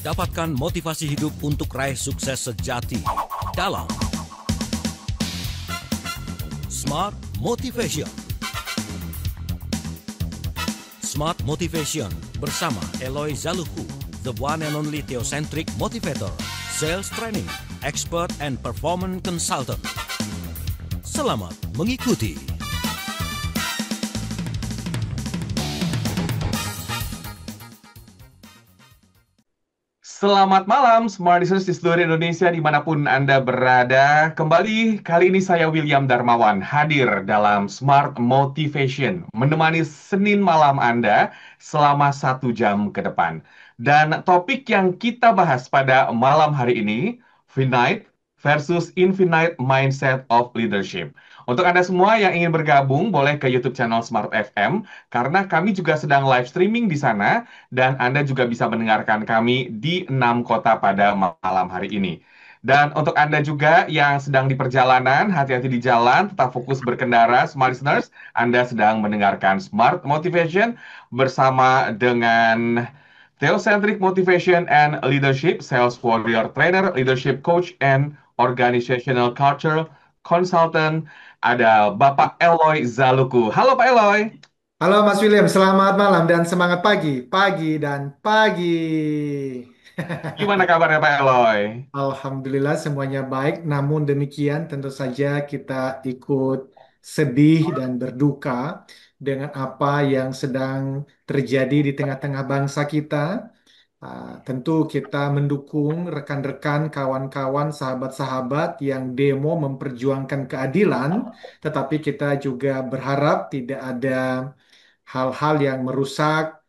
Dapatkan motivasi hidup untuk raih sukses sejati dalam Smart Motivation. Smart Motivation bersama Eloy Zaluku, the one and only theocentric motivator, sales training, expert and performance consultant. Selamat mengikuti. Selamat malam, Smart Listeners di seluruh Indonesia dimanapun Anda berada. Kembali, kali ini saya William Darmawan hadir dalam Smart Motivation, menemani Senin malam Anda selama 1 jam ke depan. Dan topik yang kita bahas pada malam hari ini, Finite versus Infinite Mindset of Leadership. Untuk Anda semua yang ingin bergabung, boleh ke YouTube channel Smart FM, karena kami juga sedang live streaming di sana, dan Anda juga bisa mendengarkan kami di 6 kota pada malam hari ini. Dan untuk Anda juga yang sedang di perjalanan, hati-hati di jalan, tetap fokus berkendara, Smart Listeners. Anda sedang mendengarkan Smart Motivation bersama dengan Theocentric Motivation and Leadership, Sales Warrior Trainer, Leadership Coach, and Organizational Culture Consultant. Ada Bapak Eloy Zaluku. Halo Pak Eloy. Halo Mas William, selamat malam dan semangat pagi, pagi dan pagi. Gimana kabarnya Pak Eloy? Alhamdulillah semuanya baik, namun demikian tentu saja kita ikut sedih dan berduka dengan apa yang sedang terjadi di tengah-tengah bangsa kita. Tentu kita mendukung rekan-rekan, kawan-kawan, sahabat-sahabat yang demo memperjuangkan keadilan, tetapi kita juga berharap tidak ada hal-hal yang merusak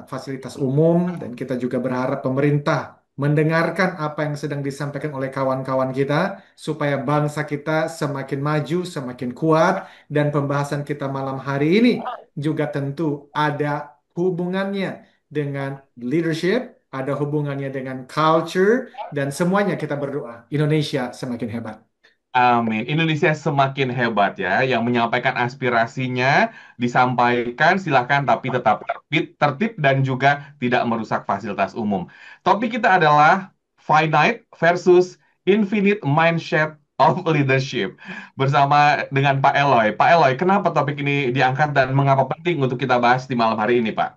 fasilitas umum, dan kita juga berharap pemerintah mendengarkan apa yang sedang disampaikan oleh kawan-kawan kita supaya bangsa kita semakin maju, semakin kuat, dan pembahasan kita malam hari ini juga tentu ada hubungannya dengan leadership, ada hubungannya dengan culture, dan semuanya kita berdoa Indonesia semakin hebat. Amin. Indonesia semakin hebat ya. Yang menyampaikan aspirasinya disampaikan silakan tapi tetap tertib dan juga tidak merusak fasilitas umum. Topik kita adalah finite versus infinite mindset of leadership bersama dengan Pak Eloy. Pak Eloy, kenapa topik ini diangkat dan mengapa penting untuk kita bahas di malam hari ini, Pak?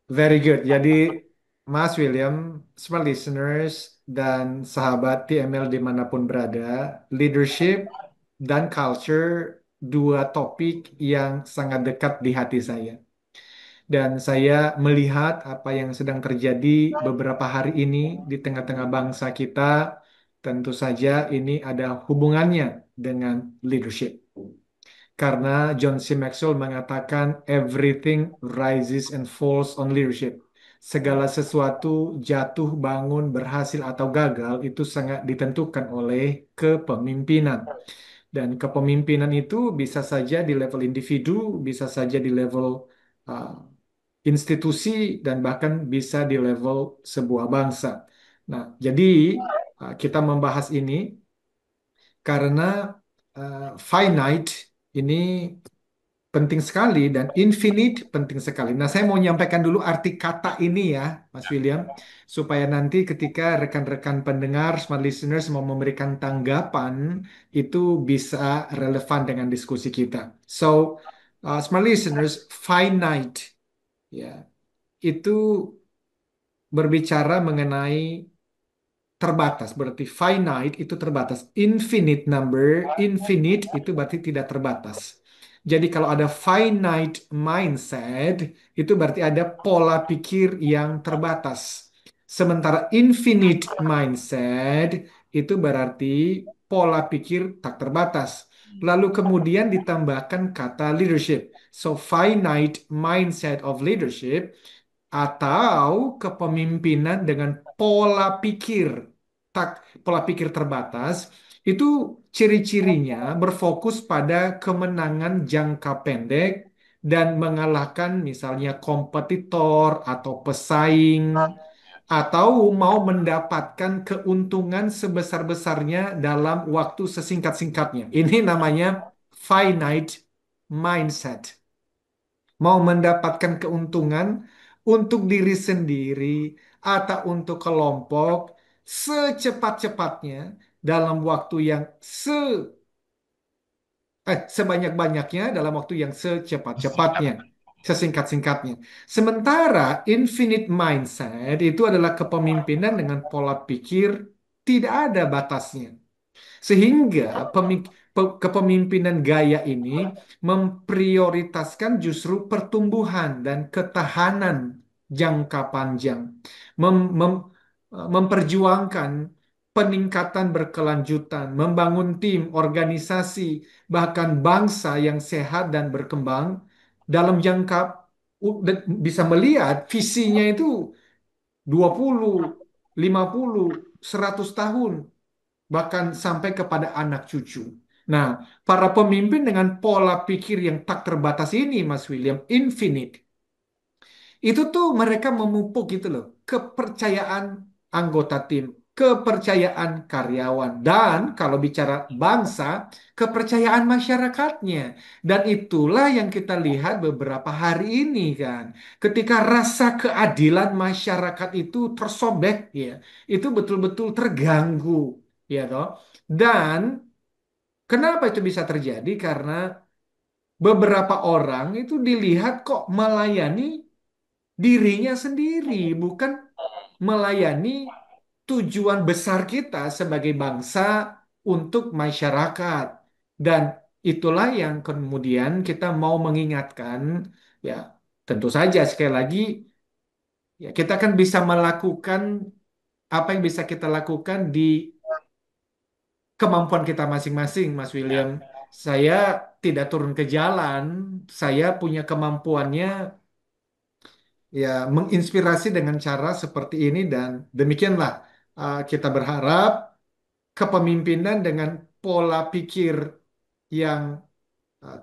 Very good. Jadi, Mas William, smart listeners, dan sahabat TML dimanapun berada, leadership dan culture, dua topik yang sangat dekat di hati saya. Dan saya melihat apa yang sedang terjadi beberapa hari ini di tengah-tengah bangsa kita, tentu saja ini ada hubungannya dengan leadership. Karena John C. Maxwell mengatakan everything rises and falls on leadership. Segala sesuatu jatuh, bangun, berhasil atau gagal itu sangat ditentukan oleh kepemimpinan. Dan kepemimpinan itu bisa saja di level individu, bisa saja di level uh, institusi, dan bahkan bisa di level sebuah bangsa. Nah, jadi kita membahas ini karena finite ini penting sekali dan infinite penting sekali. Nah, saya mau menyampaikan dulu arti kata ini ya, Mas William, supaya nanti ketika rekan-rekan pendengar, smart listeners mau memberikan tanggapan, itu bisa relevan dengan diskusi kita. So, smart listeners, finite, ya, itu berbicara mengenai terbatas, berarti finite itu terbatas. Infinite number, infinite itu berarti tidak terbatas. Jadi kalau ada finite mindset, itu berarti ada pola pikir yang terbatas. Sementara infinite mindset itu berarti pola pikir tak terbatas. Lalu kemudian ditambahkan kata leadership. So finite mindset of leadership atau kepemimpinan dengan pola pikir pola pikir terbatas itu ciri-cirinya berfokus pada kemenangan jangka pendek dan mengalahkan misalnya kompetitor atau pesaing atau mau mendapatkan keuntungan sebesar-besarnya dalam waktu sesingkat-singkatnya. Ini namanya finite mindset. Mau mendapatkan keuntungan untuk diri sendiri atau untuk kelompok secepat-cepatnya dalam waktu yang sebanyak-banyaknya dalam waktu yang secepat-cepatnya, sesingkat-singkatnya. Sementara infinite mindset itu adalah kepemimpinan dengan pola pikir tidak ada batasnya. Sehingga kepemimpinan gaya ini memprioritaskan justru pertumbuhan dan ketahanan jangka panjang. Memperjuangkan peningkatan berkelanjutan, membangun tim, organisasi, bahkan bangsa yang sehat dan berkembang dalam jangka dan bisa melihat visinya itu 20, 50, 100 tahun bahkan sampai kepada anak cucu. Nah, para pemimpin dengan pola pikir yang tak terbatas ini, Mas William, infinite, itu tuh mereka memupuk gitu loh, kepercayaan anggota tim, kepercayaan karyawan, dan kalau bicara bangsa, kepercayaan masyarakatnya. Dan itulah yang kita lihat beberapa hari ini kan. Ketika rasa keadilan masyarakat itu tersobek ya, itu betul-betul terganggu ya toh. Dan kenapa itu bisa terjadi? Karena beberapa orang itu dilihat kok melayani dirinya sendiri, bukan melayani tujuan besar kita sebagai bangsa untuk masyarakat. Dan itulah yang kemudian kita mau mengingatkan, ya tentu saja sekali lagi, ya kita kan bisa melakukan apa yang bisa kita lakukan di kemampuan kita masing-masing, Mas William. Saya tidak turun ke jalan, saya punya kemampuannya ya menginspirasi dengan cara seperti ini dan demikianlah kita berharap kepemimpinan dengan pola pikir yang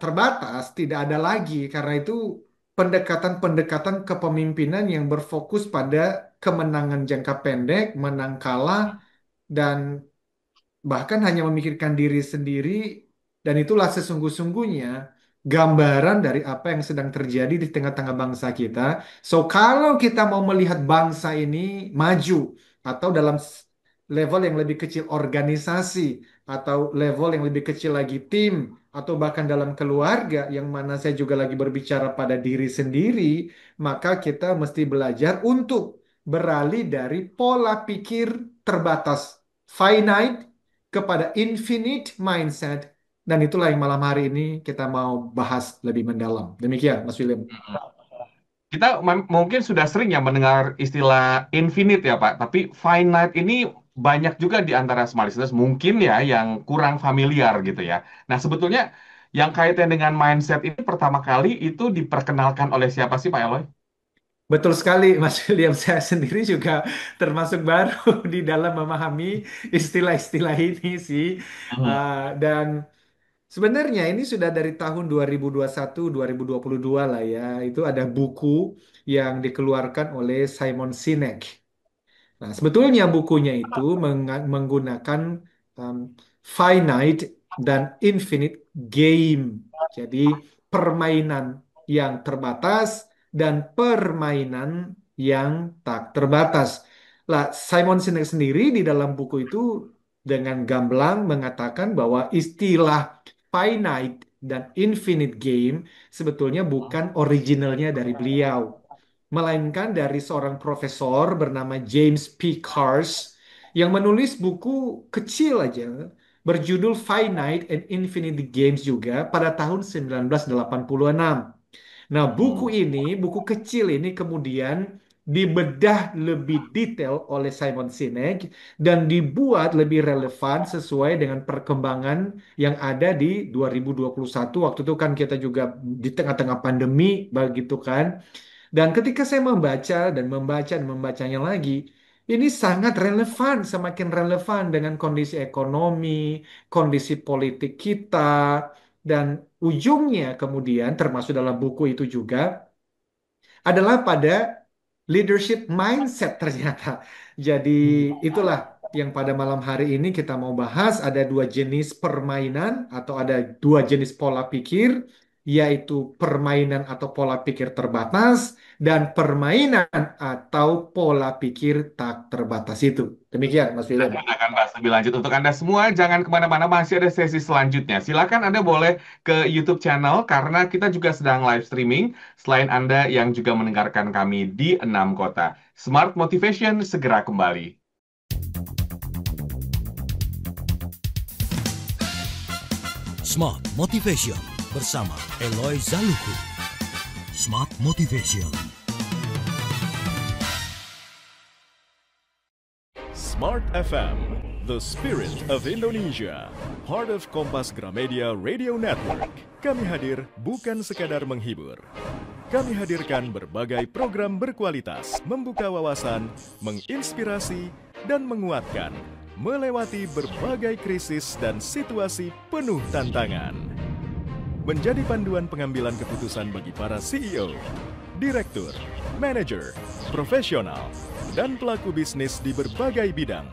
terbatas tidak ada lagi karena itu pendekatan-pendekatan kepemimpinan yang berfokus pada kemenangan jangka pendek, menang kalah dan bahkan hanya memikirkan diri sendiri dan itulah sesungguh-sungguhnya gambaran dari apa yang sedang terjadi di tengah-tengah bangsa kita. So kalau kita mau melihat bangsa ini maju atau dalam level yang lebih kecil organisasi atau level yang lebih kecil lagi tim atau bahkan dalam keluarga yang mana saya juga lagi berbicara pada diri sendiri, maka kita mesti belajar untuk beralih dari pola pikir terbatas finite kepada infinite mindset. Dan itulah yang malam hari ini kita mau bahas lebih mendalam. Demikian, Mas William. Kita mungkin sudah sering ya mendengar istilah infinite ya Pak, tapi finite ini banyak juga di antara smart listeners mungkin ya yang kurang familiar gitu ya. Nah sebetulnya yang kaitan dengan mindset ini pertama kali itu diperkenalkan oleh siapa sih Pak Eloy? Betul sekali, Mas William. Saya sendiri juga termasuk baru di dalam memahami istilah-istilah ini sih. Mhm. Dan sebenarnya ini sudah dari tahun 2021, 2022 lah ya. Itu ada buku yang dikeluarkan oleh Simon Sinek. Nah, sebetulnya bukunya itu menggunakan um, finite dan infinite game. Jadi permainan yang terbatas dan permainan yang tak terbatas. Lah, Simon Sinek sendiri di dalam buku itu dengan gamblang mengatakan bahwa istilah finite dan infinite game sebetulnya bukan originalnya dari beliau melainkan dari seorang profesor bernama James P. Cars yang menulis buku kecil aja berjudul Finite and Infinite Games juga pada tahun 1986. Nah, buku Hmm. ini, buku kecil ini kemudian dibedah lebih detail oleh Simon Sinek dan dibuat lebih relevan sesuai dengan perkembangan yang ada di 2021. Waktu itu kan kita juga di tengah-tengah pandemi begitu kan. Dan ketika saya membaca dan membaca dan membacanya lagi, ini sangat relevan, semakin relevan dengan kondisi ekonomi, kondisi politik kita, dan ujungnya kemudian termasuk dalam buku itu juga adalah pada leadership mindset ternyata. Jadi itulah yang pada malam hari ini kita mau bahas. Ada dua jenis permainan atau ada dua jenis pola pikir yaitu permainan atau pola pikir terbatas dan permainan atau pola pikir tak terbatas itu. Demikian, Mas William. Akan bahas lebih lanjut. Untuk Anda semua, jangan kemana-mana, masih ada sesi selanjutnya. Silakan Anda boleh ke YouTube channel, karena kita juga sedang live streaming, selain Anda yang juga mendengarkan kami di 6 kota. Smart Motivation segera kembali. Smart Motivation bersama Eloy Zaluku. Smart Motivation. Smart FM, the spirit of Indonesia, part of Kompas Gramedia Radio Network. Kami hadir bukan sekadar menghibur. Kami hadirkan berbagai program berkualitas, membuka wawasan, menginspirasi, dan menguatkan, melewati berbagai krisis dan situasi penuh tantangan. Menjadi panduan pengambilan keputusan bagi para CEO, direktur, manajer, profesional, dan pelaku bisnis di berbagai bidang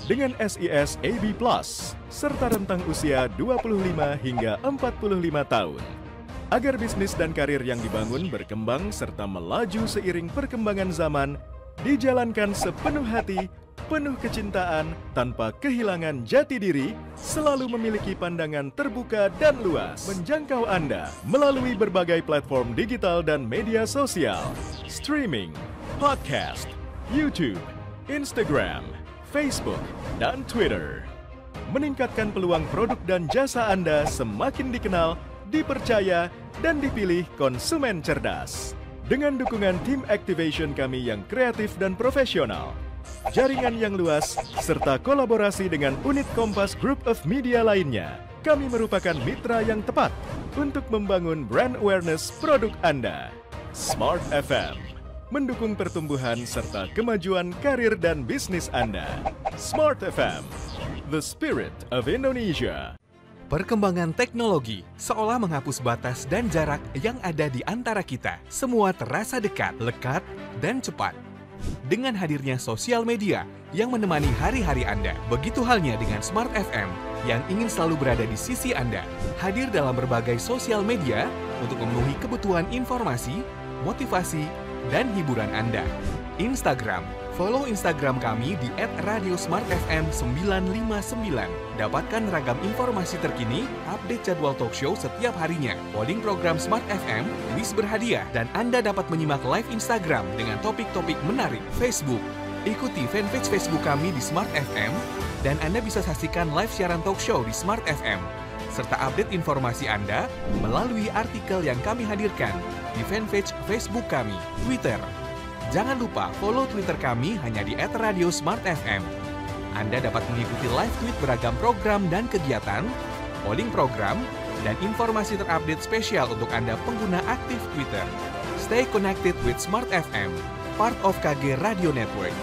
dengan SIS AB+, serta rentang usia 25 hingga 45 tahun. Agar bisnis dan karir yang dibangun berkembang serta melaju seiring perkembangan zaman, dijalankan sepenuh hati, penuh kecintaan, tanpa kehilangan jati diri, selalu memiliki pandangan terbuka dan luas, menjangkau Anda melalui berbagai platform digital dan media sosial, streaming, podcast, YouTube, Instagram, Facebook, dan Twitter. Meningkatkan peluang produk dan jasa Anda semakin dikenal, dipercaya, dan dipilih konsumen cerdas. Dengan dukungan tim activation kami yang kreatif dan profesional, jaringan yang luas, serta kolaborasi dengan unit Kompas Group of Media lainnya, kami merupakan mitra yang tepat untuk membangun brand awareness produk Anda. Smart FM mendukung pertumbuhan serta kemajuan karir dan bisnis Anda. Smart FM, the spirit of Indonesia. Perkembangan teknologi seolah menghapus batas dan jarak yang ada di antara kita. Semua terasa dekat, lekat, dan cepat. Dengan hadirnya sosial media yang menemani hari-hari Anda, begitu halnya dengan Smart FM yang ingin selalu berada di sisi Anda. Hadir dalam berbagai sosial media untuk memenuhi kebutuhan informasi, motivasi, dan hiburan Anda. Instagram, follow Instagram kami di @radiosmartfm959. Dapatkan ragam informasi terkini, update jadwal talk show setiap harinya, polling program Smart FM, kuis berhadiah, dan Anda dapat menyimak live Instagram dengan topik-topik menarik. Facebook, ikuti fanpage Facebook kami di Smart FM, dan Anda bisa saksikan live siaran talk show di Smart FM, serta update informasi Anda melalui artikel yang kami hadirkan di fanpage Facebook kami. Twitter, jangan lupa follow Twitter kami hanya di @radiosmartfm. Anda dapat mengikuti live tweet beragam program dan kegiatan, polling program, dan informasi terupdate spesial untuk Anda pengguna aktif Twitter. Stay connected with Smart FM, part of KG Radio Network.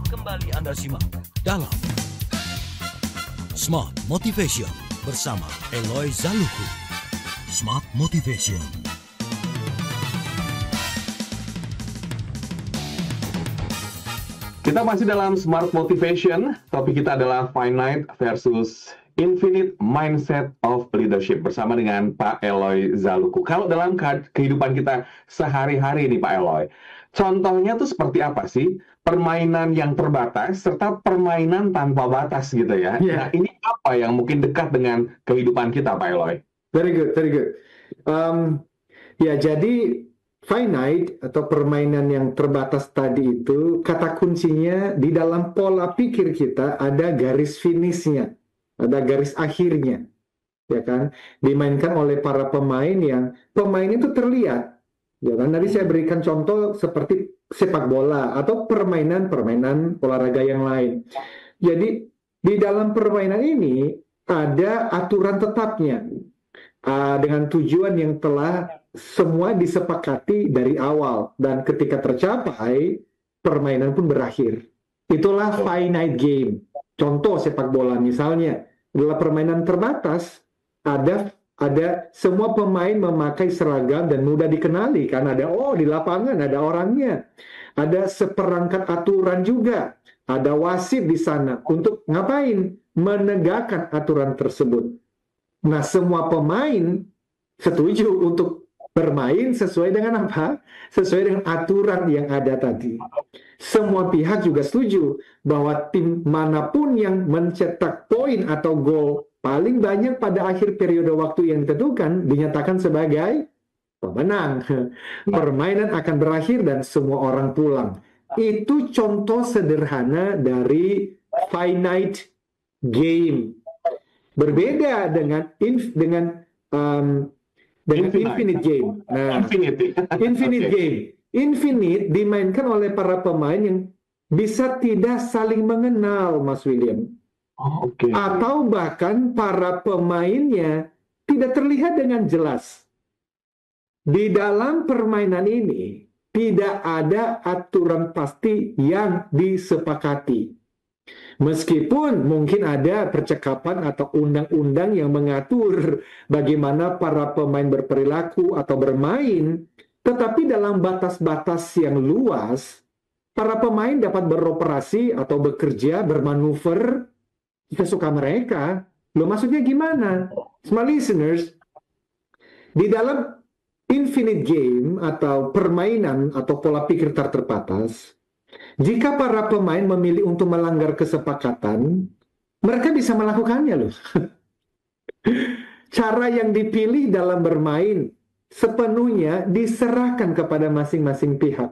Kembali Anda simak dalam Smart Motivation bersama Eloy Zaluku. Smart Motivation. Kita masih dalam Smart Motivation. Topik kita adalah finite versus infinite mindset of leadership bersama dengan Pak Eloy Zaluku. Kalau dalam kehidupan kita sehari-hari nih Pak Eloy, contohnya tuh seperti apa sih? Permainan yang terbatas serta permainan tanpa batas gitu ya. Yeah. Nah, ini apa yang mungkin dekat dengan kehidupan kita, Pak Eloy? Very good, very good. Ya, jadi finite atau permainan yang terbatas tadi itu, kata kuncinya di dalam pola pikir kita ada garis finishnya, ada garis akhirnya, ya kan? Dimainkan oleh para pemain yang pemain itu terlihat. Ya kan, tadi saya berikan contoh seperti sepak bola atau permainan-permainan olahraga yang lain. Jadi di dalam permainan ini ada aturan tetapnya dengan tujuan yang telah semua disepakati dari awal, dan ketika tercapai permainan pun berakhir. Itulah finite game. Contoh sepak bola misalnya adalah permainan terbatas, ada ada semua pemain memakai seragam dan mudah dikenali kan, ada di lapangan ada orangnya, ada seperangkat aturan juga, ada wasit di sana untuk ngapain? Menegakkan aturan tersebut. Nah, semua pemain setuju untuk bermain sesuai dengan apa? Sesuai dengan aturan yang ada tadi. Semua pihak juga setuju bahwa tim manapun yang mencetak poin atau gol paling banyak pada akhir periode waktu yang ditentukan dinyatakan sebagai pemenang. Permainan akan berakhir dan semua orang pulang. Itu contoh sederhana dari finite game. Berbeda dengan infinite game. Nah, infinite game. Infinite dimainkan oleh para pemain yang bisa tidak saling mengenal, Mas William. Atau bahkan para pemainnya tidak terlihat dengan jelas. Di dalam permainan ini tidak ada aturan pasti yang disepakati. Meskipun mungkin ada percakapan atau undang-undang yang mengatur bagaimana para pemain berperilaku atau bermain, tetapi dalam batas-batas yang luas, para pemain dapat beroperasi atau bekerja, bermanuver sesuka mereka. Loh, maksudnya gimana? Smart listeners, di dalam infinite game atau permainan atau pola pikir tak terbatas, jika para pemain memilih untuk melanggar kesepakatan, mereka bisa melakukannya loh. Cara yang dipilih dalam bermain sepenuhnya diserahkan kepada masing-masing pihak.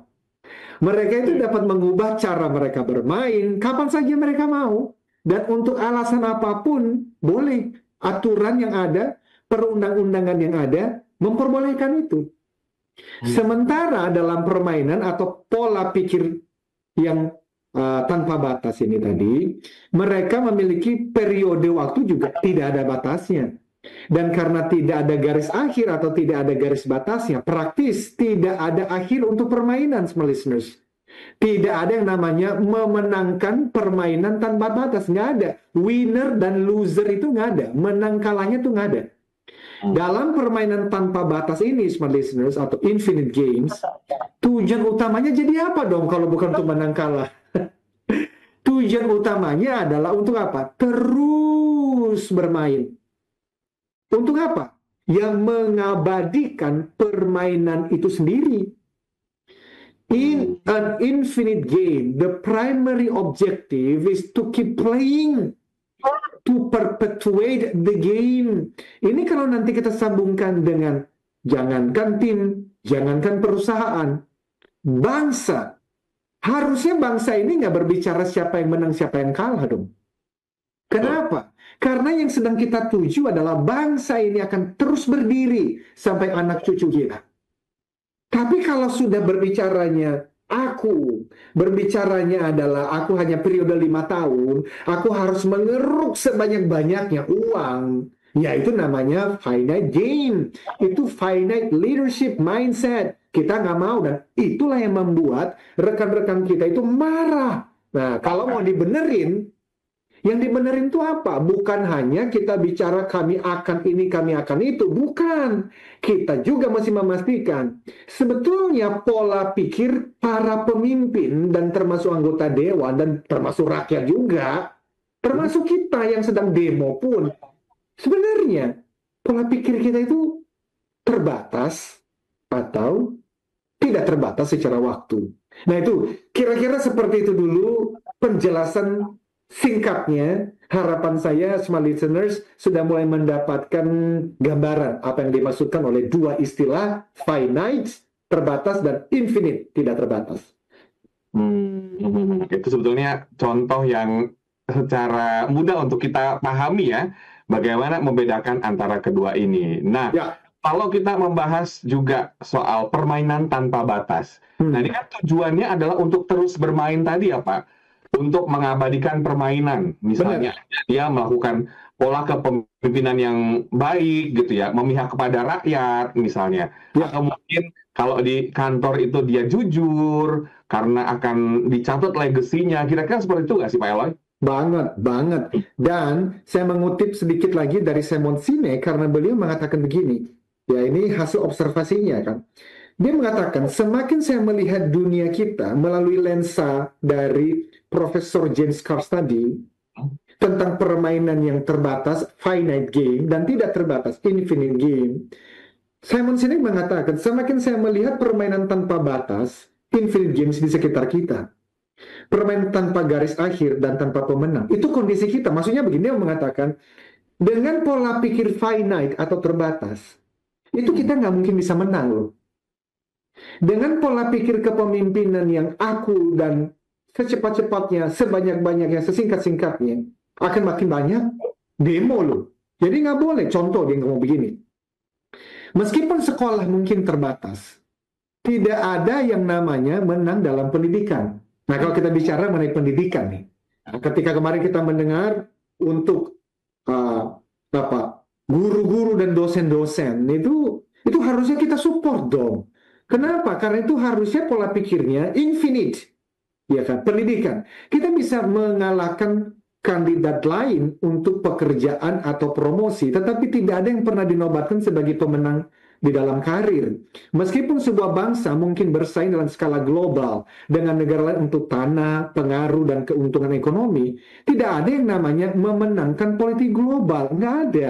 Mereka itu dapat mengubah cara mereka bermain kapan saja mereka mau. Dan untuk alasan apapun, boleh. Aturan yang ada, perundang-undangan yang ada, memperbolehkan itu. Sementara dalam permainan atau pola pikir yang tanpa batas ini tadi, mereka memiliki periode waktu juga tidak ada batasnya. Dan karena tidak ada garis akhir atau tidak ada garis batasnya, praktis tidak ada akhir untuk permainan, small listeners. Tidak ada yang namanya memenangkan permainan tanpa batas, nggak ada. Winner dan loser itu nggak ada, menang kalahnya itu nggak ada. Dalam permainan tanpa batas ini, smart listeners, atau infinite games, tujuan utamanya jadi apa dong kalau bukan untuk menang kalah? Tujuan utamanya adalah untuk apa? Terus bermain. Untuk apa? Yang mengabadikan permainan itu sendiri. In an infinite game, the primary objective is to keep playing. To perpetuate the game. Ini kalau nanti kita sambungkan dengan jangankan tim, jangankan perusahaan, bangsa. Harusnya bangsa ini nggak berbicara siapa yang menang, siapa yang kalah dong. Kenapa? Karena yang sedang kita tuju adalah bangsa ini akan terus berdiri sampai anak cucu kita. Tapi kalau sudah berbicaranya berbicaranya adalah aku hanya periode 5 tahun, aku harus mengeruk sebanyak-banyaknya uang, ya itu namanya finite game. Itu finite leadership mindset. Kita nggak mau, dan itulah yang membuat rekan-rekan kita itu marah. Nah, kalau mau dibenerin, yang dibenerin itu apa? Bukan hanya kita bicara kami akan ini, kami akan itu. Bukan. Kita juga masih memastikan. Sebetulnya pola pikir para pemimpin dan termasuk anggota dewan dan termasuk rakyat juga, termasuk kita yang sedang demo pun, sebenarnya pola pikir kita itu terbatas atau tidak terbatas secara waktu. Nah itu, kira-kira seperti itu dulu penjelasan singkatnya. Harapan saya, smart listeners, sudah mulai mendapatkan gambaran apa yang dimaksudkan oleh dua istilah, finite, terbatas, dan infinite, tidak terbatas. Itu sebetulnya contoh yang secara mudah untuk kita pahami ya, bagaimana membedakan antara kedua ini. Nah, kalau kita membahas juga soal permainan tanpa batas, nah ini kan tujuannya adalah untuk terus bermain tadi ya Pak, untuk mengabadikan permainan, misalnya dia melakukan pola kepemimpinan yang baik gitu ya, memihak kepada rakyat misalnya, atau mungkin kalau di kantor itu dia jujur karena akan dicatat legasinya, kira-kira seperti itu nggak sih Pak Eloy? Banget, banget. Dan saya mengutip sedikit lagi dari Simon Sinek karena beliau mengatakan begini. Ya, ini hasil observasinya kan. Dia mengatakan, semakin saya melihat dunia kita melalui lensa dari Profesor James Carse tadi, tentang permainan yang terbatas, finite game, dan tidak terbatas, infinite game, Simon Sinek mengatakan, semakin saya melihat permainan tanpa batas, infinite games di sekitar kita, permainan tanpa garis akhir dan tanpa pemenang, itu kondisi kita. Maksudnya begini, dia mengatakan, dengan pola pikir finite atau terbatas, itu kita nggak mungkin bisa menang loh. Dengan pola pikir kepemimpinan yang aku dan secepat-cepatnya, sebanyak-banyaknya, sesingkat-singkatnya, akan makin banyak demo loh. Jadi nggak boleh. Contoh dia ngomong begini. Meskipun sekolah mungkin terbatas, tidak ada yang namanya menang dalam pendidikan. Nah, kalau kita bicara mengenai pendidikan nih, ketika kemarin kita mendengar untuk guru-guru dan dosen-dosen itu harusnya kita support dong. Kenapa? Karena itu harusnya pola pikirnya infinite, ya kan? Pendidikan. Kita bisa mengalahkan kandidat lain untuk pekerjaan atau promosi, tetapi tidak ada yang pernah dinobatkan sebagai pemenang di dalam karir. Meskipun sebuah bangsa mungkin bersaing dalam skala global dengan negara lain untuk tanah, pengaruh, dan keuntungan ekonomi, tidak ada yang namanya memenangkan politik global. Nggak ada.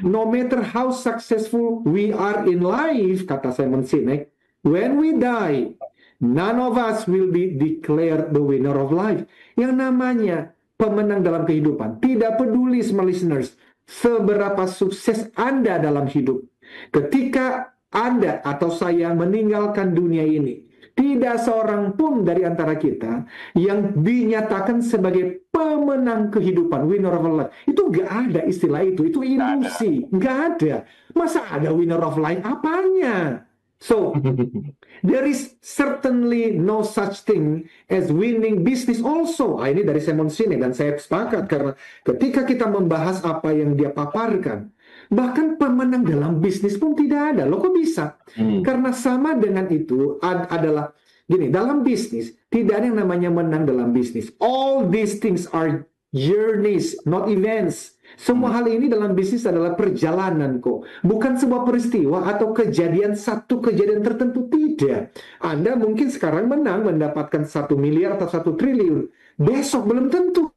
No matter how successful we are in life, kata Simon Sinek, when we die, none of us will be declared the winner of life. Yang namanya pemenang dalam kehidupan, tidak peduli, small listeners, seberapa sukses Anda dalam hidup. Ketika Anda atau saya meninggalkan dunia ini, tidak seorang pun dari antara kita yang dinyatakan sebagai pemenang kehidupan, winner of life. Itu nggak ada istilah itu ilusi, nggak ada. Masa ada winner of life? Apanya? So, there is certainly no such thing as winning business also. Ini dari Simon Sinek, dan saya sepakat karena ketika kita membahas apa yang dia paparkan, bahkan pemenang dalam bisnis pun tidak ada. Loh, kok bisa? Karena sama dengan itu adalah gini, dalam bisnis tidak ada yang namanya menang dalam bisnis. All these things are journeys, not events. Semua hal ini dalam bisnis adalah perjalanan kok. Bukan sebuah peristiwa atau satu kejadian tertentu, tidak. Anda mungkin sekarang menang mendapatkan 1 miliar atau 1 triliun. Besok belum tentu.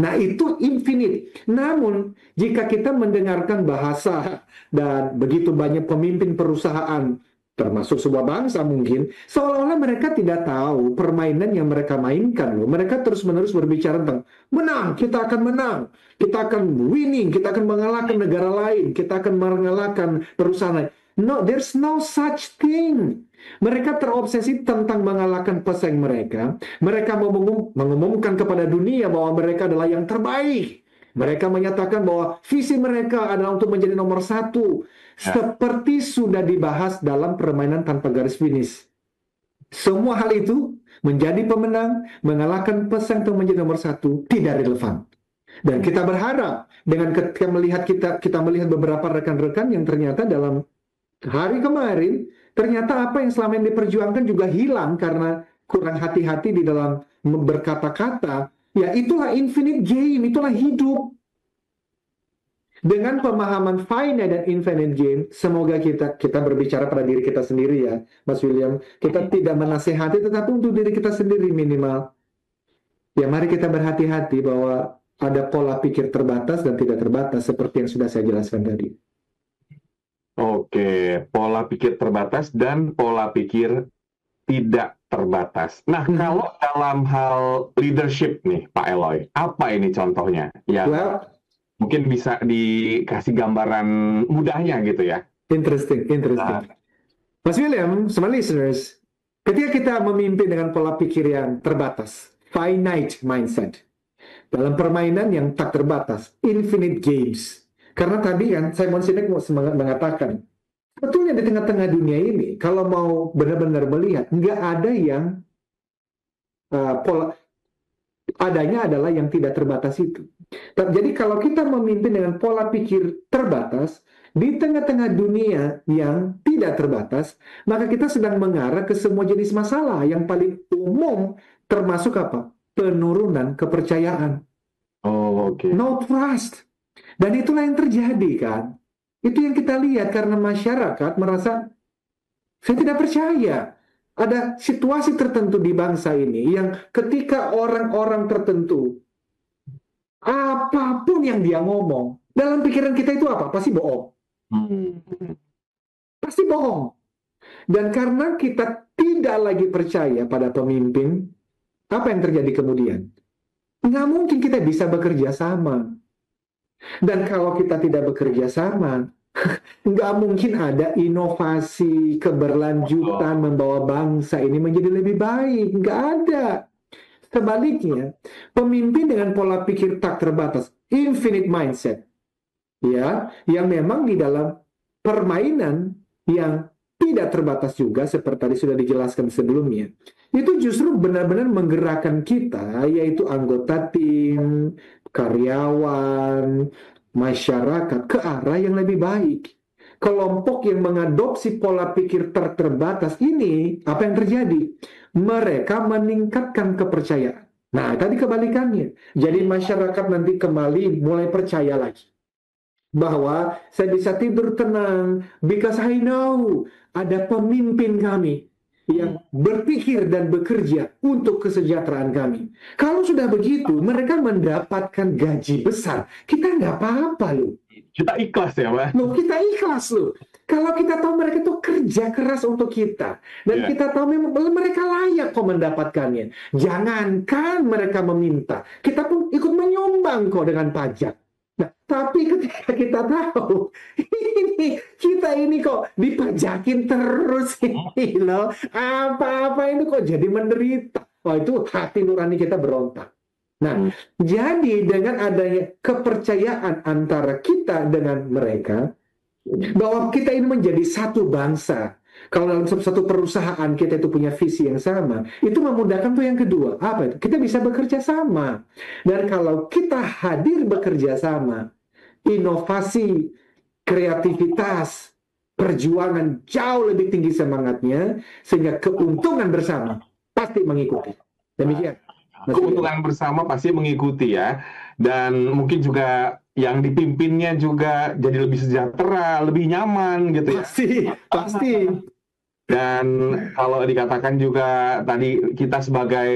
Nah, itu infinite. Namun, jika kita mendengarkan bahasa dan begitu banyak pemimpin perusahaan, termasuk sebuah bangsa mungkin, seolah-olah mereka tidak tahu permainan yang mereka mainkan loh. Mereka terus-menerus berbicara tentang menang, kita akan menang, kita akan winning, kita akan mengalahkan negara lain, kita akan mengalahkan perusahaan lain. No, there's no such thing. Mereka terobsesi tentang mengalahkan pesaing mereka. Mereka mengumumkan kepada dunia bahwa mereka adalah yang terbaik. Mereka menyatakan bahwa visi mereka adalah untuk menjadi nomor 1. Seperti sudah dibahas dalam permainan tanpa garis finish. Semua hal itu menjadi pemenang, mengalahkan pesaing untuk menjadi nomor 1, tidak relevan. Dan kita berharap dengan ketika kita melihat beberapa rekan-rekan yang ternyata dalam hari kemarin, ternyata apa yang selama ini diperjuangkan juga hilang karena kurang hati-hati di dalam berkata-kata. Ya, itulah infinite game, itulah hidup. Dengan pemahaman finite dan infinite game, semoga kita berbicara pada diri kita sendiri ya, Mas William. Kita tidak menasehati, tetapi untuk diri kita sendiri minimal. Ya, mari kita berhati-hati bahwa ada pola pikir terbatas dan tidak terbatas, seperti yang sudah saya jelaskan tadi. Oke, pola pikir terbatas dan pola pikir tidak terbatas. Nah, kalau dalam hal leadership nih, Pak Eloy, apa ini contohnya? Ya, mungkin bisa dikasih gambaran mudahnya gitu ya. Interesting. Mas William, semua listeners, ketika kita memimpin dengan pola pikir yang terbatas, finite mindset, dalam permainan yang tak terbatas, infinite games. Karena tadi kan Simon Sinek mengatakan, betulnya di tengah-tengah dunia ini, kalau mau benar-benar melihat, nggak ada yang adanya adalah yang tidak terbatas itu. Jadi kalau kita memimpin dengan pola pikir terbatas, di tengah-tengah dunia yang tidak terbatas, maka kita sedang mengarah ke semua jenis masalah yang paling umum, termasuk apa? Penurunan kepercayaan. Oh, oke. No trust. Dan itulah yang terjadi kan. Itu yang kita lihat karena masyarakat merasa saya tidak percaya. Ada situasi tertentu di bangsa ini yang ketika orang-orang tertentu, apapun yang dia ngomong, dalam pikiran kita itu apa? Pasti bohong. Pasti bohong. Dan karena kita tidak lagi percaya pada pemimpin, apa yang terjadi kemudian? Nggak mungkin kita bisa bekerja sama. Dan kalau kita tidak bekerja sama, nggak mungkin ada inovasi, keberlanjutan membawa bangsa ini menjadi lebih baik. Nggak ada. Sebaliknya, pemimpin dengan pola pikir tak terbatas, infinite mindset, ya, yang memang di dalam permainan yang tidak terbatas juga, seperti tadi sudah dijelaskan sebelumnya, itu justru benar-benar menggerakkan kita, yaitu anggota tim, karyawan, masyarakat, ke arah yang lebih baik. Kelompok yang mengadopsi pola pikir terbatas ini, apa yang terjadi? Mereka meningkatkan kepercayaan. Nah, tadi kebalikannya. Jadi masyarakat nanti kembali mulai percaya lagi. Bahwa saya bisa tidur tenang, because I know ada pemimpin kami yang berpikir dan bekerja untuk kesejahteraan kami. Kalau sudah begitu, mereka mendapatkan gaji besar. Kita nggak apa-apa loh. Kita ikhlas ya, Pak? Loh, kita ikhlas loh. Kalau kita tahu mereka itu kerja keras untuk kita. Dan kita tahu memang mereka layak kok mendapatkannya. Jangankan mereka meminta. Kita pun ikut menyumbang kok dengan pajak. Nah, tapi ketika kita tahu kita ini kok dipajakin terus ini loh, apa-apa ini kok jadi menderita. Wah, itu hati nurani kita berontak. Nah, jadi dengan adanya kepercayaan antara kita dengan mereka, bahwa kita ini menjadi satu bangsa. Kalau dalam satu perusahaan kita itu punya visi yang sama, itu memudahkan tuh yang kedua. Apa itu? Kita bisa bekerja sama. Dan kalau kita hadir bekerja sama, inovasi, kreativitas, perjuangan jauh lebih tinggi semangatnya, sehingga keuntungan bersama pasti mengikuti. Demikian. Keuntungan bersama pasti mengikuti ya. Dan mungkin juga yang dipimpinnya juga jadi lebih sejahtera, lebih nyaman gitu ya. Pasti. Dan kalau dikatakan juga tadi kita sebagai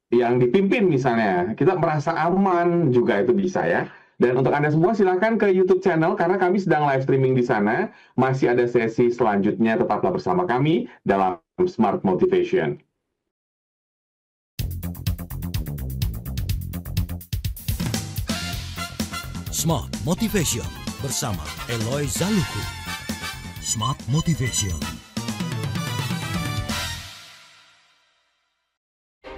yang dipimpin misalnya, kita merasa aman juga itu bisa ya. Dan untuk Anda semua silakan ke YouTube channel karena kami sedang live streaming di sana. Masih ada sesi selanjutnya, tetaplah bersama kami dalam Smart Motivation. Smart Motivation bersama Eloy Zaluku. Smart Motivation.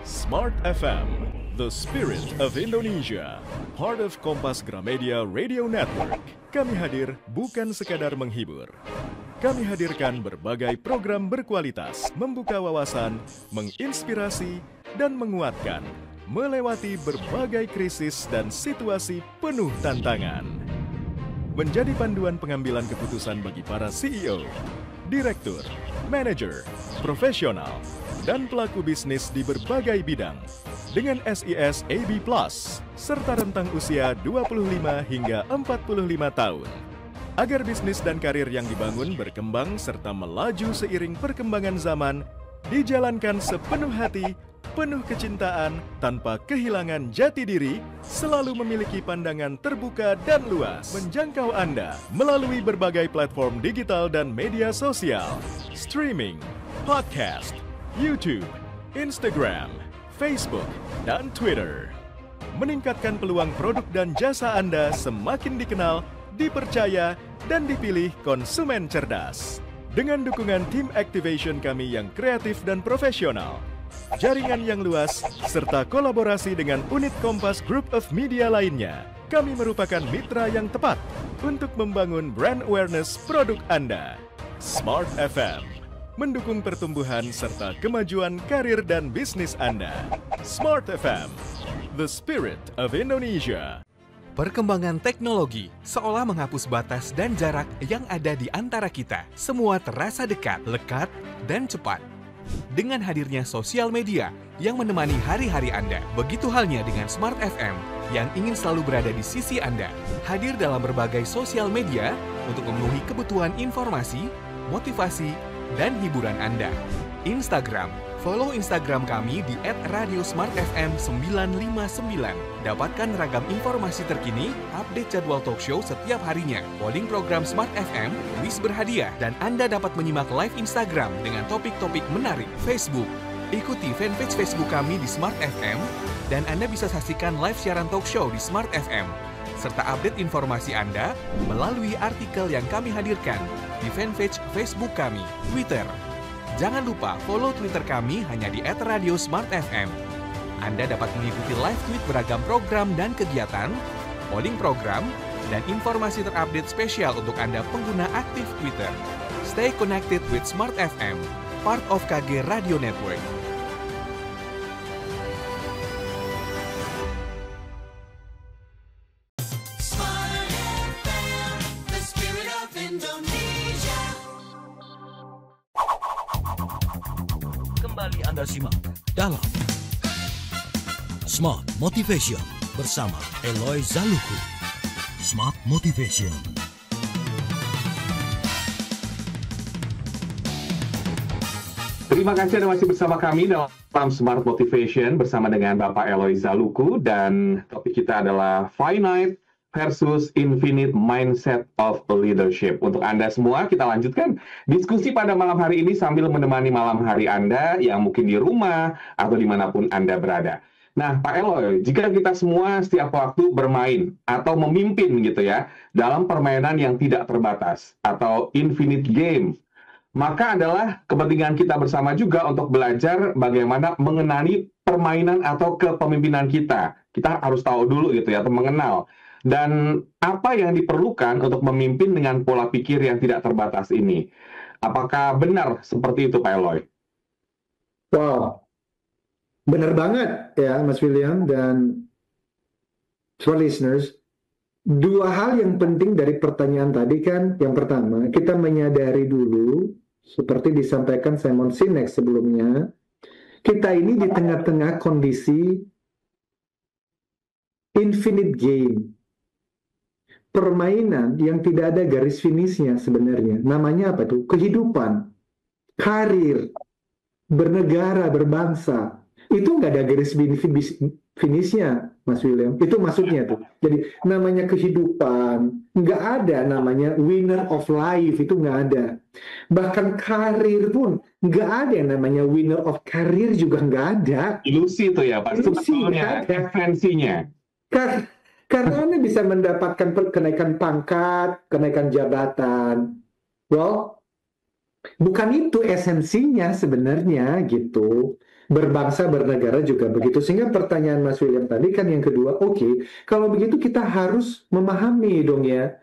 Smart FM, the spirit of Indonesia, part of Kompas Gramedia Radio Network. Kami hadir bukan sekadar menghibur. Kami hadirkan berbagai program berkualitas, membuka wawasan, menginspirasi, dan menguatkan, melewati berbagai krisis dan situasi penuh tantangan. Menjadi panduan pengambilan keputusan bagi para CEO, direktur, manajer, profesional, dan pelaku bisnis di berbagai bidang dengan SIS AB+, serta rentang usia 25 hingga 45 tahun. Agar bisnis dan karir yang dibangun berkembang serta melaju seiring perkembangan zaman, dijalankan sepenuh hati, penuh kecintaan, tanpa kehilangan jati diri, selalu memiliki pandangan terbuka dan luas, menjangkau Anda melalui berbagai platform digital dan media sosial, streaming, podcast, YouTube, Instagram, Facebook, dan Twitter. Meningkatkan peluang produk dan jasa Anda semakin dikenal, dipercaya, dan dipilih konsumen cerdas. Dengan dukungan tim activation kami yang kreatif dan profesional, jaringan yang luas, serta kolaborasi dengan unit Kompas Group of Media lainnya, kami merupakan mitra yang tepat untuk membangun brand awareness produk Anda. Smart FM mendukung pertumbuhan serta kemajuan karir dan bisnis Anda. Smart FM, the spirit of Indonesia. Perkembangan teknologi seolah menghapus batas dan jarak yang ada di antara kita. Semua terasa dekat, lekat, dan cepat. Dengan hadirnya sosial media yang menemani hari-hari Anda, begitu halnya dengan Smart FM yang ingin selalu berada di sisi Anda, hadir dalam berbagai sosial media untuk memenuhi kebutuhan informasi, motivasi, dan hiburan Anda. Instagram, follow Instagram kami di @radiosmartfm959. Dapatkan ragam informasi terkini, update jadwal talk show setiap harinya, polling program Smart FM, kuis berhadiah, dan Anda dapat menyimak live Instagram dengan topik-topik menarik. Facebook, ikuti fanpage Facebook kami di Smart FM, dan Anda bisa saksikan live siaran talk show di Smart FM, serta update informasi Anda melalui artikel yang kami hadirkan di fanpage Facebook kami. Twitter, jangan lupa follow Twitter kami hanya di @radiosmartfm. Anda dapat mengikuti live tweet beragam program dan kegiatan, polling program, dan informasi terupdate spesial untuk Anda pengguna aktif Twitter. Stay connected with Smart FM, part of KG Radio Network. Kembali Anda simak dalam Smart Motivation bersama Eloy Zaluku. Smart Motivation. Terima kasih Anda masih bersama kami dalam Smart Motivation bersama dengan Bapak Eloy Zaluku, dan topik kita adalah finite versus infinite mindset of leadership. Untuk Anda semua, kita lanjutkan diskusi pada malam hari ini sambil menemani malam hari Anda yang mungkin di rumah atau dimanapun Anda berada. Nah, Pak Eloy, jika kita semua setiap waktu bermain atau memimpin gitu ya, dalam permainan yang tidak terbatas atau infinite game, maka adalah kepentingan kita bersama juga untuk belajar bagaimana mengenali permainan atau kepemimpinan kita. Kita harus tahu dulu gitu ya, atau mengenal. Dan apa yang diperlukan untuk memimpin dengan pola pikir yang tidak terbatas ini. Apakah benar seperti itu, Pak Eloy? Wow, benar banget ya Mas William dan for listeners. Dua hal yang penting dari pertanyaan tadi kan, yang pertama, kita menyadari dulu, seperti disampaikan Simon Sinek sebelumnya, kita ini di tengah-tengah kondisi infinite game. Permainan yang tidak ada garis finishnya sebenarnya. Namanya apa tuh? Kehidupan, karir, bernegara, berbangsa. Itu nggak ada garis finishnya, Mas William. Itu maksudnya tuh. Jadi namanya kehidupan, nggak ada namanya winner of life, itu nggak ada. Bahkan karir pun nggak ada yang namanya winner of career, juga nggak ada. Ilusi itu ya, Pak. Ilusi, Sebetulnya, esensinya. Karena Anda bisa mendapatkan kenaikan pangkat, kenaikan jabatan. Well, bukan itu esensinya sebenarnya gitu. Berbangsa, bernegara juga begitu. Sehingga pertanyaan Mas William tadi kan yang kedua, oke, kalau begitu kita harus memahami dong ya.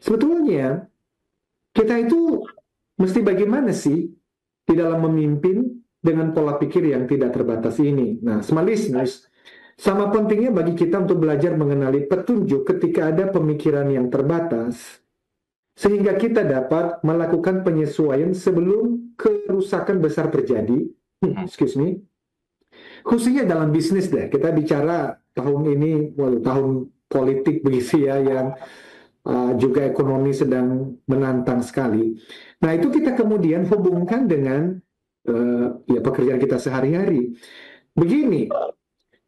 Sebetulnya kita itu mesti bagaimana sih di dalam memimpin dengan pola pikir yang tidak terbatas ini. Nah, smart listeners, sama pentingnya bagi kita untuk belajar mengenali petunjuk ketika ada pemikiran yang terbatas, sehingga kita dapat melakukan penyesuaian sebelum kerusakan besar terjadi. Excuse me. Khususnya dalam bisnis deh, kita bicara tahun ini, tahun politik begitu ya, yang juga ekonomi sedang menantang sekali. Nah, itu kita kemudian hubungkan dengan ya pekerjaan kita sehari-hari. Begini,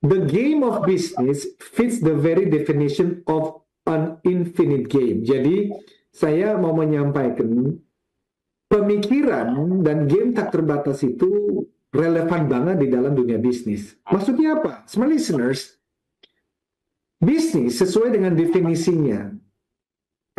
the game of business fits the very definition of an infinite game. Jadi, saya mau menyampaikan pemikiran dan game tak terbatas itu relevan banget di dalam dunia bisnis. Maksudnya apa? Smart listeners, bisnis sesuai dengan definisinya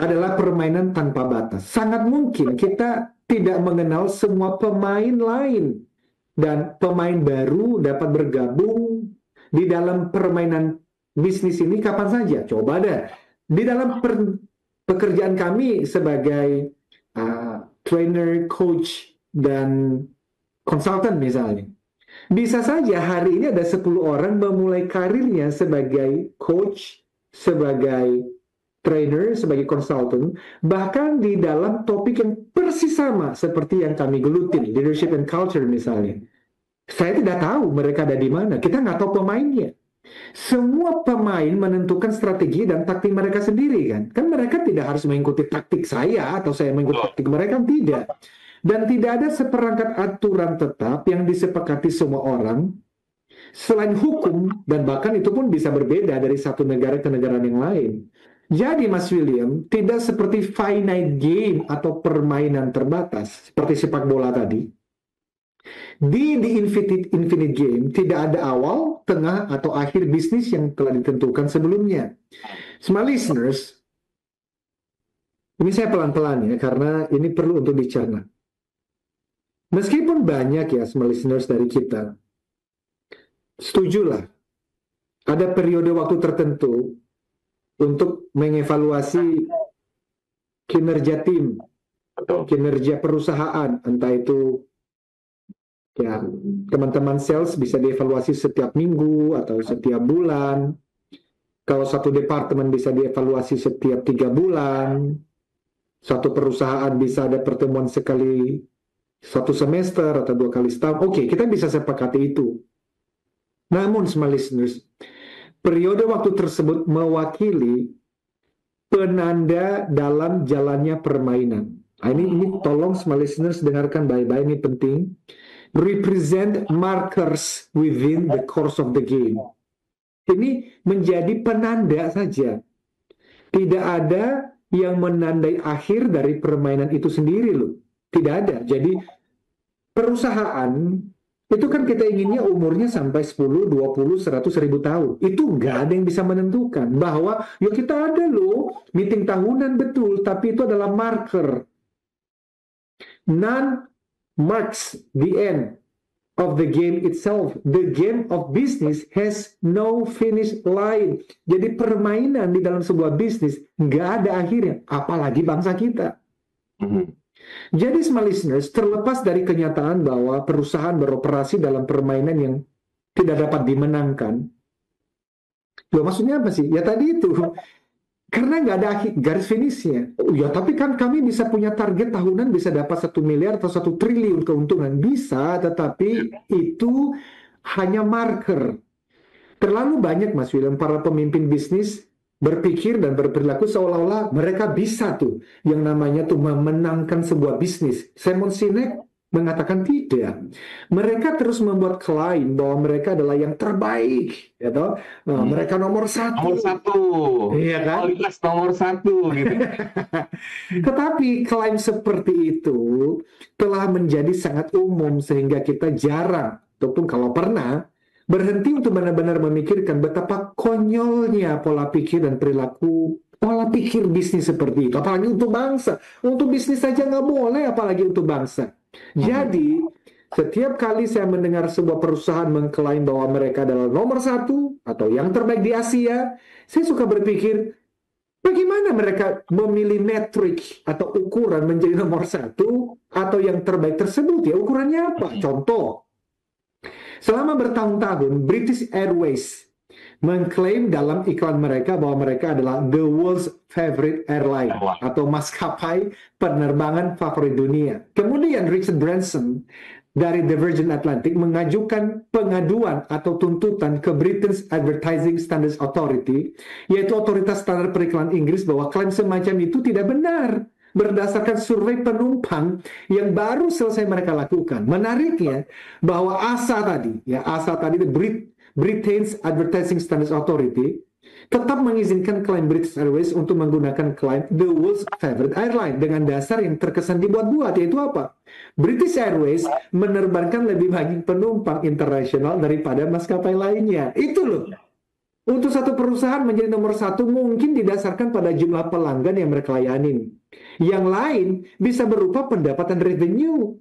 adalah permainan tanpa batas. Sangat mungkin kita tidak mengenal semua pemain lain, dan pemain baru dapat bergabung di dalam permainan bisnis ini kapan saja. Coba deh, di dalam pekerjaan kami sebagai trainer, coach, dan konsultan misalnya. Bisa saja hari ini ada 10 orang memulai karirnya sebagai coach, sebagai trainer, sebagai konsultan, bahkan di dalam topik yang persis sama seperti yang kami geluti, leadership and culture misalnya. Saya tidak tahu mereka ada di mana, kita nggak tahu pemainnya. Semua pemain menentukan strategi dan taktik mereka sendiri kan. Kan mereka tidak harus mengikuti taktik saya atau saya mengikuti taktik mereka, tidak. Dan tidak ada seperangkat aturan tetap yang disepakati semua orang selain hukum, dan bahkan itu pun bisa berbeda dari satu negara ke negara yang lain. Jadi Mas William, tidak seperti finite game atau permainan terbatas seperti sepak bola tadi. Di infinite game tidak ada awal, tengah, atau akhir bisnis yang telah ditentukan sebelumnya. Smart listeners, ini saya pelan-pelan ya, karena ini perlu untuk dicerna. Meskipun banyak ya smart listeners dari kita, setujulah, ada periode waktu tertentu untuk mengevaluasi kinerja tim, kinerja perusahaan, entah itu ya teman-teman sales bisa dievaluasi setiap minggu atau setiap bulan. Kalau satu departemen bisa dievaluasi setiap 3 bulan. Satu perusahaan bisa ada pertemuan sekali 1 semester atau 2 kali setahun. Oke, kita bisa sepakati itu. Namun, smart listeners, periode waktu tersebut mewakili penanda dalam jalannya permainan. Nah, ini tolong smart listeners dengarkan baik-baik, ini penting. Represent markers within the course of the game. Ini menjadi penanda saja. Tidak ada yang menandai akhir dari permainan itu sendiri loh. Tidak ada. Jadi perusahaan itu kan kita inginnya umurnya sampai 10, 20, 100 ribu tahun. Itu nggak ada yang bisa menentukan. Bahwa ya kita ada loh meeting tahunan betul, tapi itu adalah marker. None marks the end of the game itself. The game of business has no finish line. Jadi permainan di dalam sebuah bisnis nggak ada akhirnya, apalagi bangsa kita. Jadi smart listeners, terlepas dari kenyataan bahwa perusahaan beroperasi dalam permainan yang tidak dapat dimenangkan. Loh, maksudnya apa sih? Ya tadi itu, karena nggak ada garis finishnya. Ya tapi kan kami bisa punya target tahunan bisa dapat 1 miliar atau 1 triliun keuntungan. Bisa, tetapi itu hanya marker. Terlalu banyak Mas William, para pemimpin bisnis berpikir dan berperilaku seolah-olah mereka bisa tuh yang namanya tuh memenangkan sebuah bisnis. Simon Sinek mengatakan tidak. Mereka terus membuat klaim bahwa mereka adalah yang terbaik, ya toh. Mereka nomor 1. Nomor 1. Iya kan? Kualitas nomor 1 gitu. Tetapi klaim seperti itu telah menjadi sangat umum sehingga kita jarang, ataupun kalau pernah, berhenti untuk benar-benar memikirkan betapa konyolnya pola pikir dan perilaku, pola pikir bisnis seperti itu. Apalagi untuk bangsa. Untuk bisnis saja nggak boleh, apalagi untuk bangsa. Jadi, setiap kali saya mendengar sebuah perusahaan mengklaim bahwa mereka adalah nomor 1 atau yang terbaik di Asia, saya suka berpikir, bagaimana mereka memilih metrik atau ukuran menjadi nomor 1 atau yang terbaik tersebut? Ya, ukurannya apa? Contoh, selama bertahun-tahun, British Airways mengklaim dalam iklan mereka bahwa mereka adalah the world's favorite airline atau maskapai penerbangan favorit dunia. Kemudian Richard Branson dari The Virgin Atlantic mengajukan pengaduan atau tuntutan ke British Advertising Standards Authority, yaitu otoritas standar periklan Inggris, bahwa klaim semacam itu tidak benar berdasarkan survei penumpang yang baru selesai mereka lakukan. Menariknya bahwa ASA tadi, Britain's Advertising Standards Authority, tetap mengizinkan klaim British Airways untuk menggunakan klaim the world's favorite airline dengan dasar yang terkesan dibuat-buat, yaitu apa? British Airways menerbangkan lebih banyak penumpang internasional daripada maskapai lainnya. Itu loh. Untuk satu perusahaan menjadi nomor 1 mungkin didasarkan pada jumlah pelanggan yang mereka layani. Yang lain bisa berupa pendapatan revenue.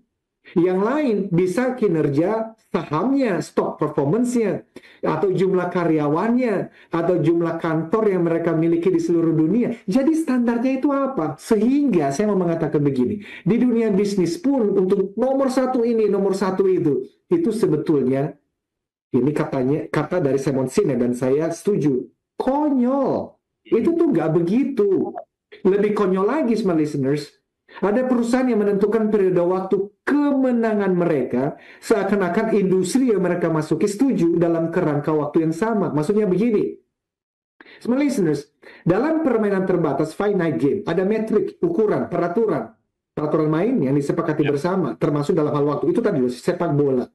Yang lain bisa kinerja sahamnya, stock performance-nya, atau jumlah karyawannya, atau jumlah kantor yang mereka miliki di seluruh dunia. Jadi standarnya itu apa? Sehingga saya mau mengatakan begini, di dunia bisnis pun untuk nomor 1 ini, nomor 1 itu sebetulnya, ini kata dari Simon Sinek dan saya setuju, konyol. Itu tuh nggak begitu. Lebih konyol lagi, smart listeners. Ada perusahaan yang menentukan periode waktu kemenangan mereka seakan-akan industri yang mereka masuki setuju dalam kerangka waktu yang sama. Maksudnya begini, smart listeners, dalam permainan terbatas finite game, ada metrik, ukuran, peraturan main yang disepakati bersama, termasuk dalam hal waktu. Itu tadi sepak bola.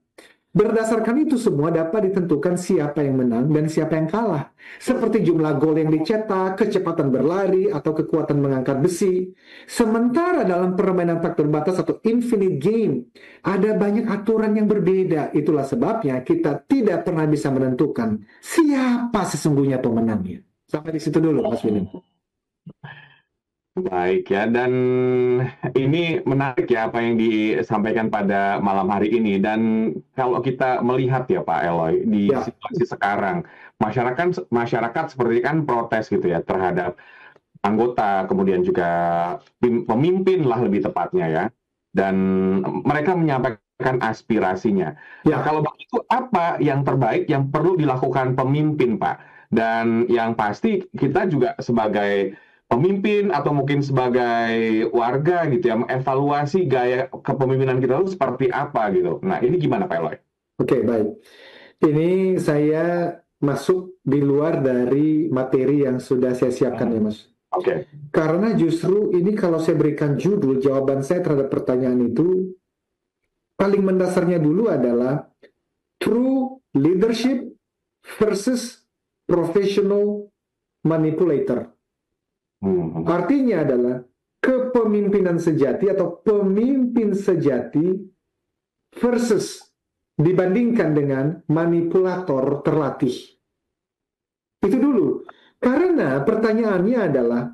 Berdasarkan itu semua dapat ditentukan siapa yang menang dan siapa yang kalah. Seperti jumlah gol yang dicetak, kecepatan berlari, atau kekuatan mengangkat besi. Sementara dalam permainan tak terbatas atau infinite game, ada banyak aturan yang berbeda. Itulah sebabnya kita tidak pernah bisa menentukan siapa sesungguhnya pemenangnya. Sampai di situ dulu, Mas William. Baik ya, dan ini menarik ya apa yang disampaikan pada malam hari ini. Dan kalau kita melihat ya Pak Eloy, di situasi sekarang, masyarakat seperti kan protes gitu ya terhadap anggota, kemudian juga pemimpin lah lebih tepatnya ya. Dan mereka menyampaikan aspirasinya. Nah, kalau begitu apa yang terbaik yang perlu dilakukan pemimpin Pak? Dan yang pasti kita juga sebagai pemimpin atau mungkin sebagai warga gitu ya, mengevaluasi gaya kepemimpinan kita itu seperti apa gitu. Nah, ini gimana Pak Eloy? Oke, baik. Ini saya masuk di luar dari materi yang sudah saya siapkan ya, Mas. Oke. Karena justru ini kalau saya berikan judul, jawaban saya terhadap pertanyaan itu, paling mendasarnya dulu adalah true leadership versus professional manipulator. Artinya adalah kepemimpinan sejati atau pemimpin sejati versus dibandingkan dengan manipulator terlatih. Itu dulu. Karena pertanyaannya adalah,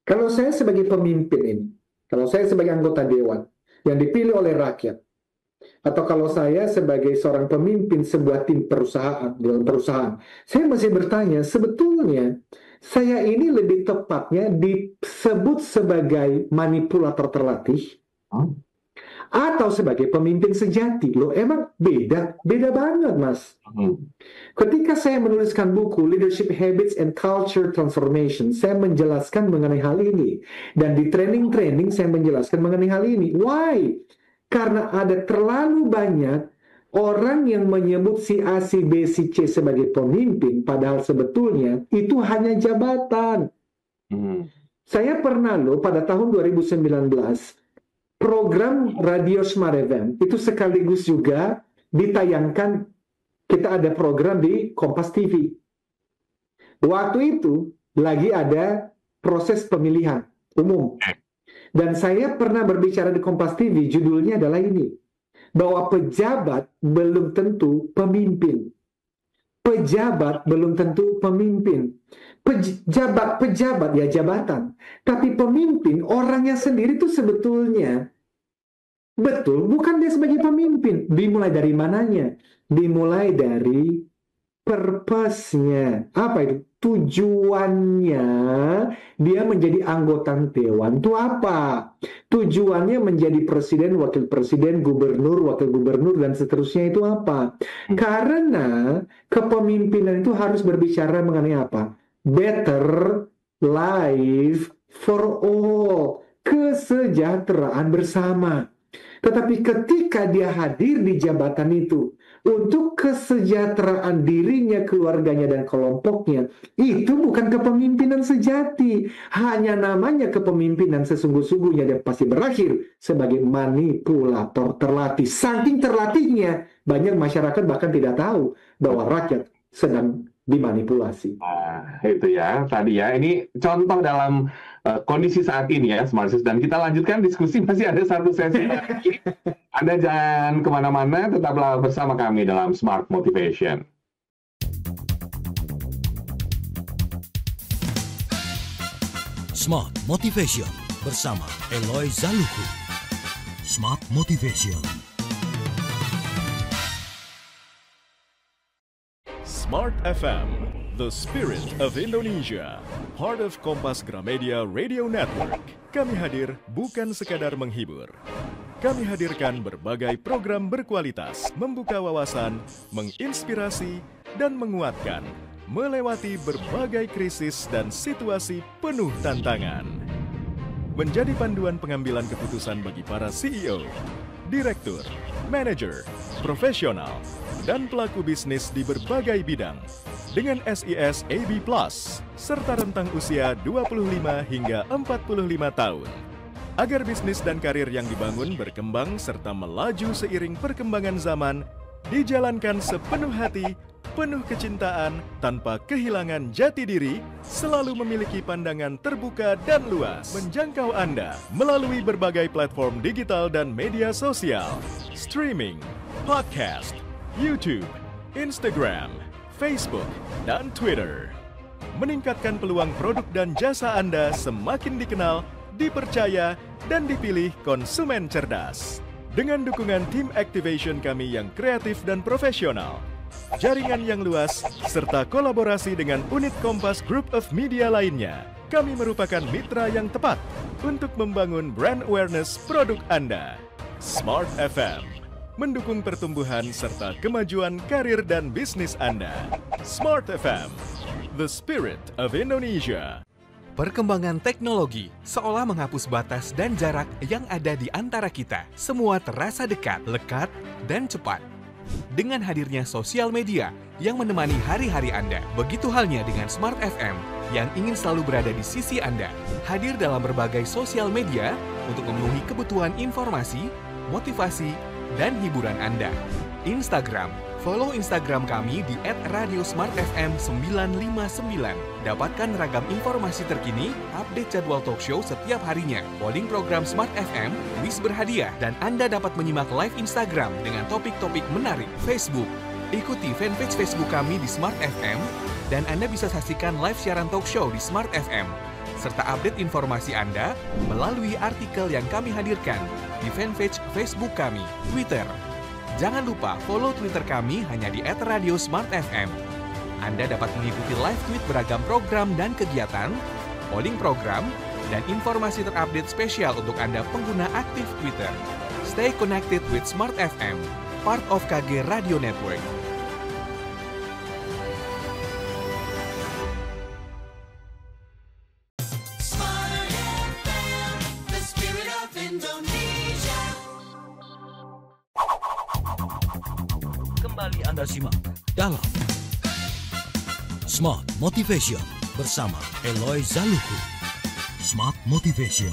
kalau saya sebagai pemimpin ini, kalau saya sebagai anggota dewan yang dipilih oleh rakyat, atau kalau saya sebagai seorang pemimpin sebuah tim perusahaan, dalam perusahaan, saya masih bertanya, sebetulnya saya ini lebih tepatnya disebut sebagai manipulator terlatih atau sebagai pemimpin sejati. Loh, emang beda banget, Mas. Ketika saya menuliskan buku Leadership Habits and Culture Transformation, saya menjelaskan mengenai hal ini. Dan di training-training saya menjelaskan mengenai hal ini. Why? Karena ada terlalu banyak orang yang menyebut si A, si B, si C sebagai pemimpin, padahal sebetulnya itu hanya jabatan. Saya pernah pada tahun 2019, program Radio Smart FM itu sekaligus juga ditayangkan, kita ada program di Kompas TV. Waktu itu lagi ada proses pemilihan umum. Dan saya pernah berbicara di Kompas TV, judulnya adalah ini, bahwa pejabat belum tentu pemimpin. Pejabat belum tentu pemimpin. Pejabat ya jabatan. Tapi pemimpin, orangnya sendiri itu sebetulnya betul, bukan dia sebagai pemimpin. Dimulai dari mananya? Dimulai dari purpose-nya. Apa itu? Tujuannya dia menjadi anggota dewan itu apa? Tujuannya menjadi presiden, wakil presiden, gubernur, wakil gubernur, dan seterusnya itu apa? Karena kepemimpinan itu harus berbicara mengenai apa? Better life for all. Kesejahteraan bersama. Tetapi ketika dia hadir di jabatan itu untuk kesejahteraan dirinya, keluarganya, dan kelompoknya, itu bukan kepemimpinan sejati. Hanya namanya kepemimpinan sesungguh-sungguhnya dan pasti berakhir sebagai manipulator terlatih. Saking terlatihnya, banyak masyarakat bahkan tidak tahu bahwa rakyat sedang dimanipulasi. Nah, itu ya tadi ya. Ini contoh dalam kondisi saat ini ya, Smarters. Dan kita lanjutkan diskusi, masih ada satu sesi lagi. Anda jangan kemana-mana, tetaplah bersama kami dalam Smart Motivation. Smart Motivation bersama Eloy Zaluku. Smart Motivation. Smart FM, the spirit of Indonesia, part of Kompas Gramedia Radio Network. Kami hadir bukan sekadar menghibur. Kami hadirkan berbagai program berkualitas, membuka wawasan, menginspirasi, dan menguatkan melewati berbagai krisis dan situasi penuh tantangan. Menjadi panduan pengambilan keputusan bagi para CEO, direktur, manajer, profesional, dan pelaku bisnis di berbagai bidang. Dengan SIS AB+, serta rentang usia 25 hingga 45 tahun. Agar bisnis dan karir yang dibangun berkembang serta melaju seiring perkembangan zaman, dijalankan sepenuh hati, penuh kecintaan, tanpa kehilangan jati diri, selalu memiliki pandangan terbuka dan luas, menjangkau Anda melalui berbagai platform digital dan media sosial, streaming, podcast, YouTube, Instagram, Facebook, dan Twitter. Meningkatkan peluang produk dan jasa Anda semakin dikenal, dipercaya, dan dipilih konsumen cerdas. Dengan dukungan tim activation kami yang kreatif dan profesional, jaringan yang luas, serta kolaborasi dengan unit Kompas Group of Media lainnya, kami merupakan mitra yang tepat untuk membangun brand awareness produk Anda. Smart FM, mendukung pertumbuhan serta kemajuan karir dan bisnis Anda. Smart FM, the spirit of Indonesia. Perkembangan teknologi seolah menghapus batas dan jarak yang ada di antara kita. Semua terasa dekat, lekat, dan cepat. Dengan hadirnya sosial media yang menemani hari-hari Anda, begitu halnya dengan Smart FM yang ingin selalu berada di sisi Anda. Hadir dalam berbagai sosial media untuk memenuhi kebutuhan informasi, motivasi, dan hiburan Anda. Instagram, follow Instagram kami di @radiosmartfm959. Dapatkan ragam informasi terkini, update jadwal talk show setiap harinya, polling program Smart FM, kuis berhadiah, dan Anda dapat menyimak live Instagram dengan topik-topik menarik. Facebook, ikuti fanpage Facebook kami di Smart FM, dan Anda bisa saksikan live siaran talk show di Smart FM, serta update informasi Anda melalui artikel yang kami hadirkan di fanpage Facebook kami. Twitter, jangan lupa follow Twitter kami hanya di @radiosmartfm. Anda dapat mengikuti live tweet beragam program dan kegiatan, polling program, dan informasi terupdate spesial untuk Anda pengguna aktif Twitter. Stay connected with Smart FM, part of KG Radio Network. Kembali Anda simak dalam Smart Motivation bersama Eloy Zaluku. Smart Motivation.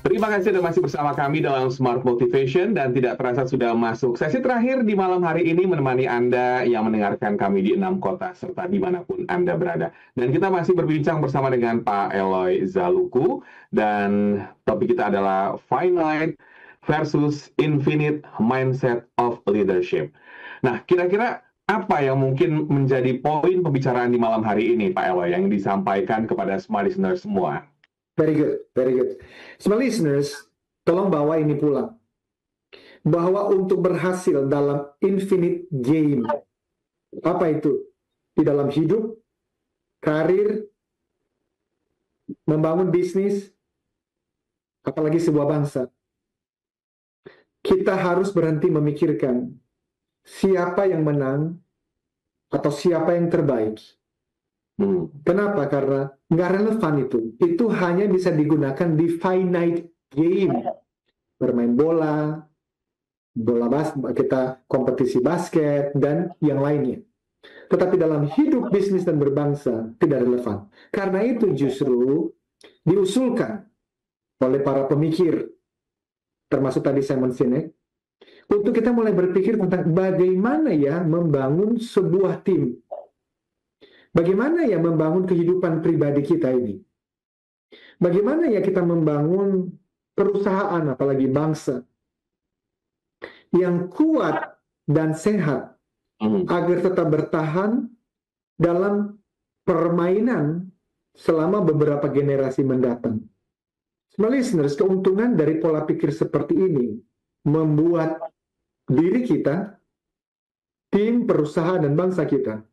Terima kasih Anda masih bersama kami dalam Smart Motivation dan tidak terasa sudah masuk sesi terakhir di malam hari ini menemani Anda yang mendengarkan kami di 6 kota serta dimanapun Anda berada. Dan kita masih berbincang bersama dengan Pak Eloy Zaluku dan topik kita adalah Finite versus Infinite Mindset of Leadership. Nah, kira-kira apa yang mungkin menjadi poin pembicaraan di malam hari ini Pak Eloy yang disampaikan kepada semua listener semua? Very good, very good. Smart listeners, tolong bawa ini pulang. Bahwa untuk berhasil dalam infinite game, apa itu? Di dalam hidup, karir, membangun bisnis, apalagi sebuah bangsa. Kita harus berhenti memikirkan siapa yang menang atau siapa yang terbaik. Kenapa? Karena nggak relevan itu. Itu hanya bisa digunakan di finite game. Bermain bola kita kompetisi basket, dan yang lainnya. Tetapi dalam hidup, bisnis, dan berbangsa, tidak relevan. Karena itu justru diusulkan oleh para pemikir, termasuk tadi Simon Sinek, untuk kita mulai berpikir tentang bagaimana ya membangun sebuah tim. Bagaimana ya membangun kehidupan pribadi kita ini? Bagaimana ya kita membangun perusahaan, apalagi bangsa, yang kuat dan sehat, agar tetap bertahan dalam permainan selama beberapa generasi mendatang. Smart listeners, keuntungan dari pola pikir seperti ini membuat diri kita, tim, perusahaan, dan bangsa kita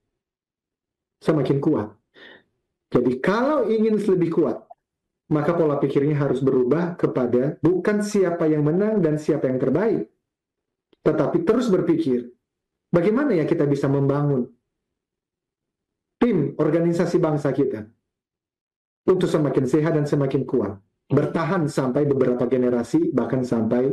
semakin kuat. Jadi kalau ingin lebih kuat, maka pola pikirnya harus berubah kepada bukan siapa yang menang dan siapa yang terbaik, tetapi terus berpikir, bagaimana ya kita bisa membangun tim organisasi bangsa kita untuk semakin sehat dan semakin kuat, bertahan sampai beberapa generasi, bahkan sampai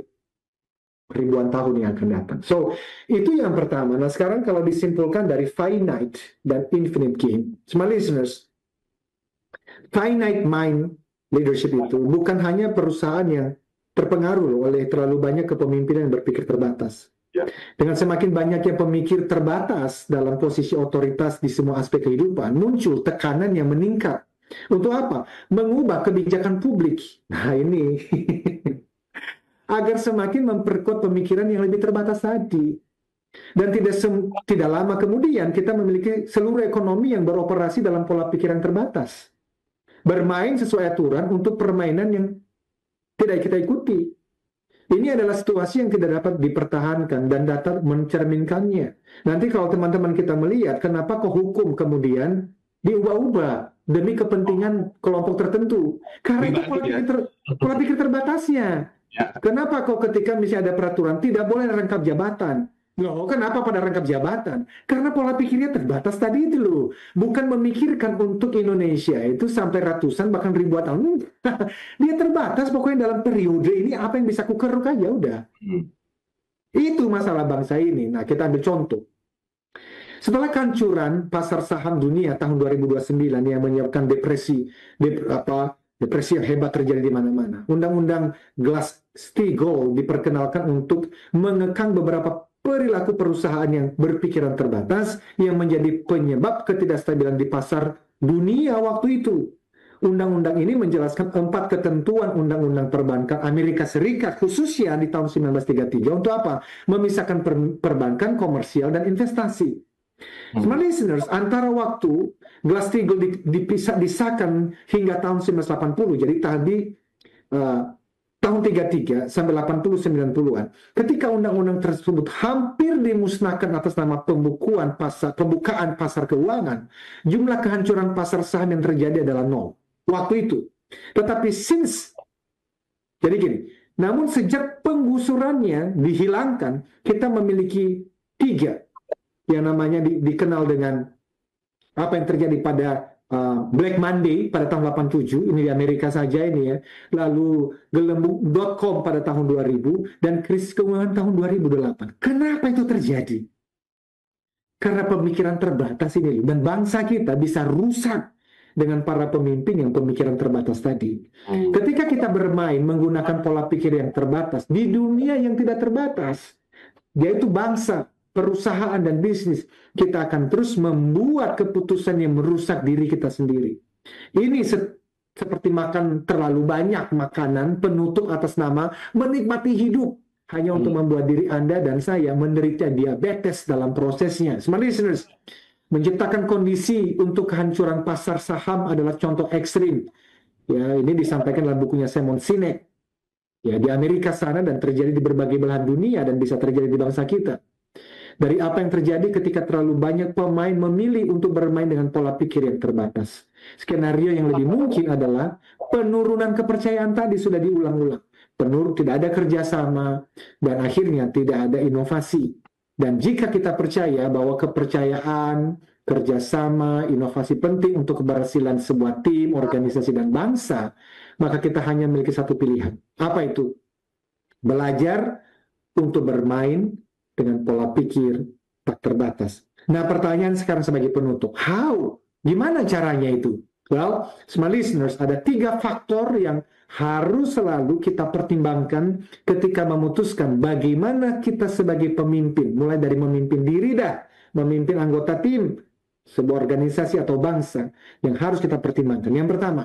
ribuan tahun yang akan datang. So, itu yang pertama. Nah, sekarang kalau disimpulkan dari finite dan infinite gain, semua listeners, finite mind leadership itu bukan hanya perusahaan yang terpengaruh oleh terlalu banyak kepemimpinan yang berpikir terbatas. Dengan semakin banyaknya pemikir terbatas dalam posisi otoritas di semua aspek kehidupan, muncul tekanan yang meningkat. Untuk apa? Mengubah kebijakan publik. Nah, ini agar semakin memperkuat pemikiran yang lebih terbatas tadi. Dan tidak lama kemudian kita memiliki seluruh ekonomi yang beroperasi dalam pola pikiran terbatas. Bermain sesuai aturan untuk permainan yang tidak kita ikuti. Ini adalah situasi yang tidak dapat dipertahankan dan data mencerminkannya. Nanti kalau teman-teman kita melihat kenapa kok hukum kemudian diubah-ubah demi kepentingan kelompok tertentu. Karena itu pola pikir terbatasnya. Kenapa kok ketika misalnya ada peraturan tidak boleh rangkap jabatan? Loh, kenapa pada rangkap jabatan? Karena pola pikirnya terbatas tadi itu loh. Bukan memikirkan untuk Indonesia itu sampai ratusan bahkan ribuan tahun. Dia terbatas pokoknya dalam periode ini apa yang bisa kukeruk aja udah. Itu masalah bangsa ini. Nah, kita ambil contoh. Setelah kehancuran pasar saham dunia tahun 2029 yang menyebabkan depresi yang hebat terjadi di mana-mana. Undang-undang Glass-Steagall diperkenalkan untuk mengekang beberapa perilaku perusahaan yang berpikiran terbatas yang menjadi penyebab ketidakstabilan di pasar dunia waktu itu. Undang-undang ini menjelaskan 4 ketentuan undang-undang perbankan Amerika Serikat khususnya di tahun 1933 untuk apa? Memisahkan perbankan, komersial, dan investasi. Smart listeners, antara waktu Glass-Steagall disahkan hingga tahun 1980, jadi tadi tahun 33 sampai 80-90-an, ketika undang-undang tersebut hampir dimusnahkan atas nama pembukaan pasar keuangan, jumlah kehancuran pasar saham yang terjadi adalah 0 waktu itu. Tetapi jadi gini, namun sejak penggusurannya dihilangkan, kita memiliki 3 yang namanya dikenal dengan apa yang terjadi pada Black Monday pada tahun 87, ini di Amerika saja ini ya, lalu gelembung.com pada tahun 2000, dan krisis keuangan tahun 2008. Kenapa itu terjadi? Karena pemikiran terbatas ini, dan bangsa kita bisa rusak dengan para pemimpin yang pemikiran terbatas tadi. Ketika kita bermain menggunakan pola pikir yang terbatas di dunia yang tidak terbatas, yaitu bangsa, perusahaan, dan bisnis, kita akan terus membuat keputusan yang merusak diri kita sendiri. Ini seperti makan terlalu banyak makanan penutup atas nama menikmati hidup, hanya untuk membuat diri Anda dan saya menderita diabetes dalam prosesnya. Smart listeners, menciptakan kondisi untuk kehancuran pasar saham adalah contoh ekstrim. Ya, ini disampaikan dalam bukunya Simon Sinek. Ya, di Amerika sana dan terjadi di berbagai belahan dunia dan bisa terjadi di bangsa kita. Dari apa yang terjadi ketika terlalu banyak pemain memilih untuk bermain dengan pola pikir yang terbatas. Skenario yang lebih mungkin adalah penurunan kepercayaan tadi sudah diulang-ulang. Tidak ada kerjasama, dan akhirnya tidak ada inovasi. Dan jika kita percaya bahwa kepercayaan, kerjasama, inovasi penting untuk keberhasilan sebuah tim, organisasi, dan bangsa, maka kita hanya memiliki satu pilihan. Apa itu? Belajar untuk bermain dengan pola pikir tak terbatas. Nah, pertanyaan sekarang sebagai penutup, how? Gimana caranya itu? Well, smart listeners, ada 3 faktor yang harus selalu kita pertimbangkan ketika memutuskan bagaimana kita sebagai pemimpin, mulai dari memimpin diri memimpin anggota tim, sebuah organisasi atau bangsa, yang harus kita pertimbangkan. Yang pertama,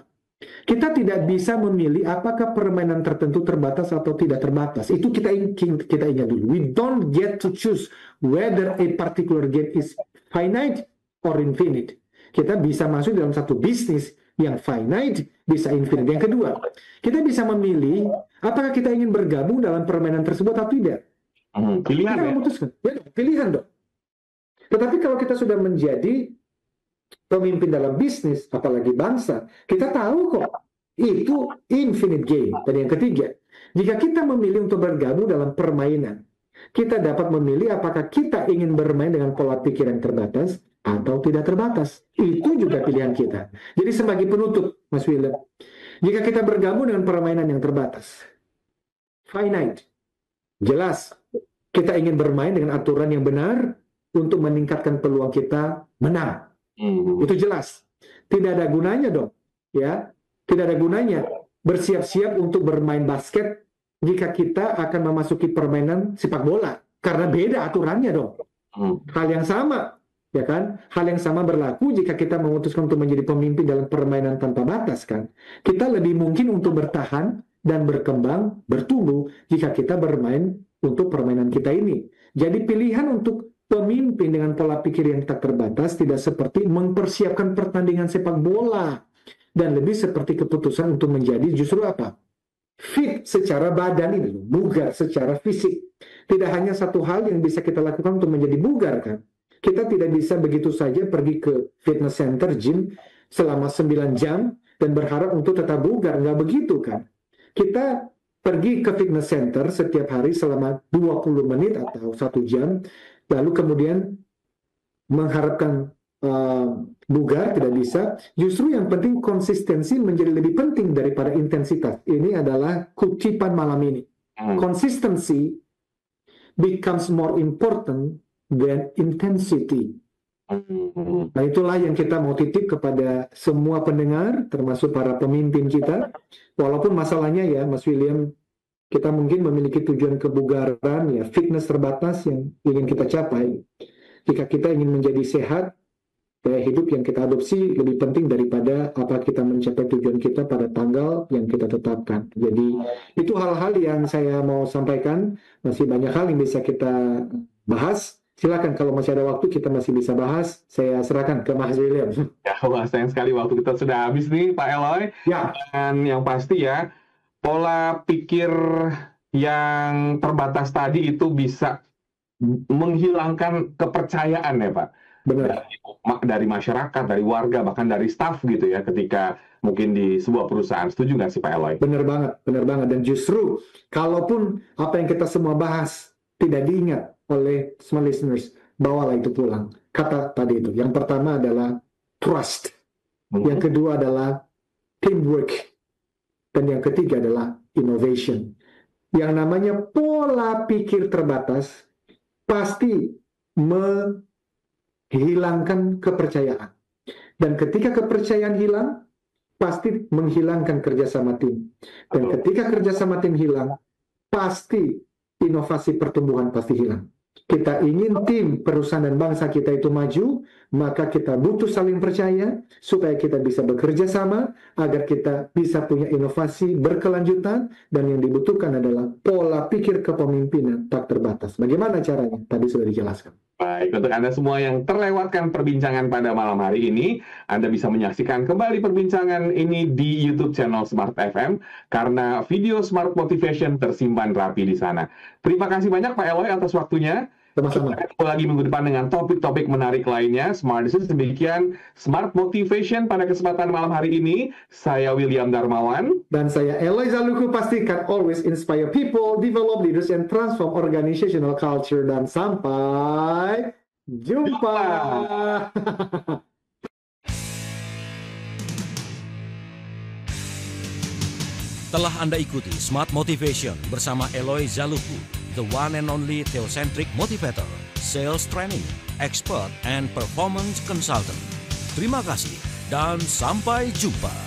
kita tidak bisa memilih apakah permainan tertentu terbatas atau tidak terbatas. Itu kita ingat dulu. We don't get to choose whether a particular game is finite or infinite. Kita bisa masuk dalam satu bisnis yang finite, bisa infinite. Yang kedua, kita bisa memilih apakah kita ingin bergabung dalam permainan tersebut atau tidak. Pilihan kita memutuskan. Ya, pilihan dong. Tetapi kalau kita sudah menjadi pemimpin dalam bisnis, apalagi bangsa, kita tahu kok itu infinite game. Dan yang ketiga, jika kita memilih untuk bergabung dalam permainan Kita dapat memilih apakah kita ingin bermain dengan pola pikir yang terbatas atau tidak terbatas. Itu juga pilihan kita. Jadi sebagai penutup, Mas William, jika kita bergabung dengan permainan yang terbatas, finite, jelas, kita ingin bermain dengan aturan yang benar untuk meningkatkan peluang kita menang. Itu jelas. Tidak ada gunanya dong, ya. Tidak ada gunanya bersiap-siap untuk bermain basket jika kita akan memasuki permainan sepak bola, karena beda aturannya dong. Hal yang sama, ya kan? Hal yang sama berlaku jika kita memutuskan untuk menjadi pemimpin dalam permainan tanpa batas, kan? Kita lebih mungkin untuk bertahan dan berkembang, bertumbuh jika kita bermain untuk permainan kita ini. Jadi pilihan untuk pemimpin dengan pola pikir yang tak terbatas tidak seperti mempersiapkan pertandingan sepak bola, dan lebih seperti keputusan untuk menjadi justru apa? Fit secara badan ini, bugar secara fisik. Tidak hanya satu hal yang bisa kita lakukan untuk menjadi bugar, kan? Kita tidak bisa begitu saja pergi ke fitness center, gym selama 9 jam dan berharap untuk tetap bugar. Nggak begitu, kan? Kita pergi ke fitness center setiap hari selama 20 menit atau 1 jam, lalu kemudian mengharapkan bugar, tidak bisa. Justru yang penting konsistensi menjadi lebih penting daripada intensitas. Ini adalah kutipan malam ini. Consistency becomes more important than intensity. Nah, itulah yang kita mau titip kepada semua pendengar, termasuk para pemimpin kita. Walaupun masalahnya ya, Mas William, kita mungkin memiliki tujuan kebugaran, ya, fitness terbatas yang ingin kita capai. Jika kita ingin menjadi sehat, gaya hidup yang kita adopsi lebih penting daripada apa kita mencapai tujuan kita pada tanggal yang kita tetapkan. Jadi itu hal-hal yang saya mau sampaikan. Masih banyak hal yang bisa kita bahas. Silakan kalau masih ada waktu kita masih bisa bahas. Saya serahkan ke Mas William. Ya, wah, sayang sekali waktu kita sudah habis nih, Pak Eloy. Ya. Dan yang pasti ya, pola pikir yang terbatas tadi itu bisa menghilangkan kepercayaan ya, Pak. Benar. Dari masyarakat, dari warga, bahkan dari staf gitu ya, ketika mungkin di sebuah perusahaan. Setuju nggak sih Pak Eloy? Benar banget, benar banget. Dan justru, kalaupun apa yang kita semua bahas tidak diingat oleh smart listeners, bawalah itu pulang. Kata tadi itu, yang pertama adalah trust, yang kedua adalah teamwork, dan yang ketiga adalah innovation. Yang namanya pola pikir terbatas pasti menghilangkan kepercayaan. Dan ketika kepercayaan hilang, pasti menghilangkan kerjasama tim. Dan ketika kerjasama tim hilang, pasti inovasi pertumbuhan pasti hilang. Kita ingin tim, perusahaan dan bangsa kita itu maju, maka kita butuh saling percaya supaya kita bisa bekerja sama, agar kita bisa punya inovasi berkelanjutan, dan yang dibutuhkan adalah pola pikir kepemimpinan tak terbatas. Bagaimana caranya? Tadi sudah dijelaskan. Baik, untuk Anda semua yang terlewatkan perbincangan pada malam hari ini, Anda bisa menyaksikan kembali perbincangan ini di YouTube channel Smart FM, karena video Smart Motivation tersimpan rapi di sana. Terima kasih banyak Pak Eloy atas waktunya. Sama-sama. Kita ketemu lagi minggu depan dengan topik-topik menarik lainnya. Smart Decisions, demikian Smart Motivation pada kesempatan malam hari ini. Saya William Darmawan. Dan saya Eloy Zaluku, pastikan always inspire people, develop leaders, and transform organizational culture. Dan sampai jumpa. Telah Anda ikuti Smart Motivation bersama Eloy Zaluku, the one and only Theocentric Motivator, Sales Training, Expert, and Performance Consultant. Terima kasih dan sampai jumpa.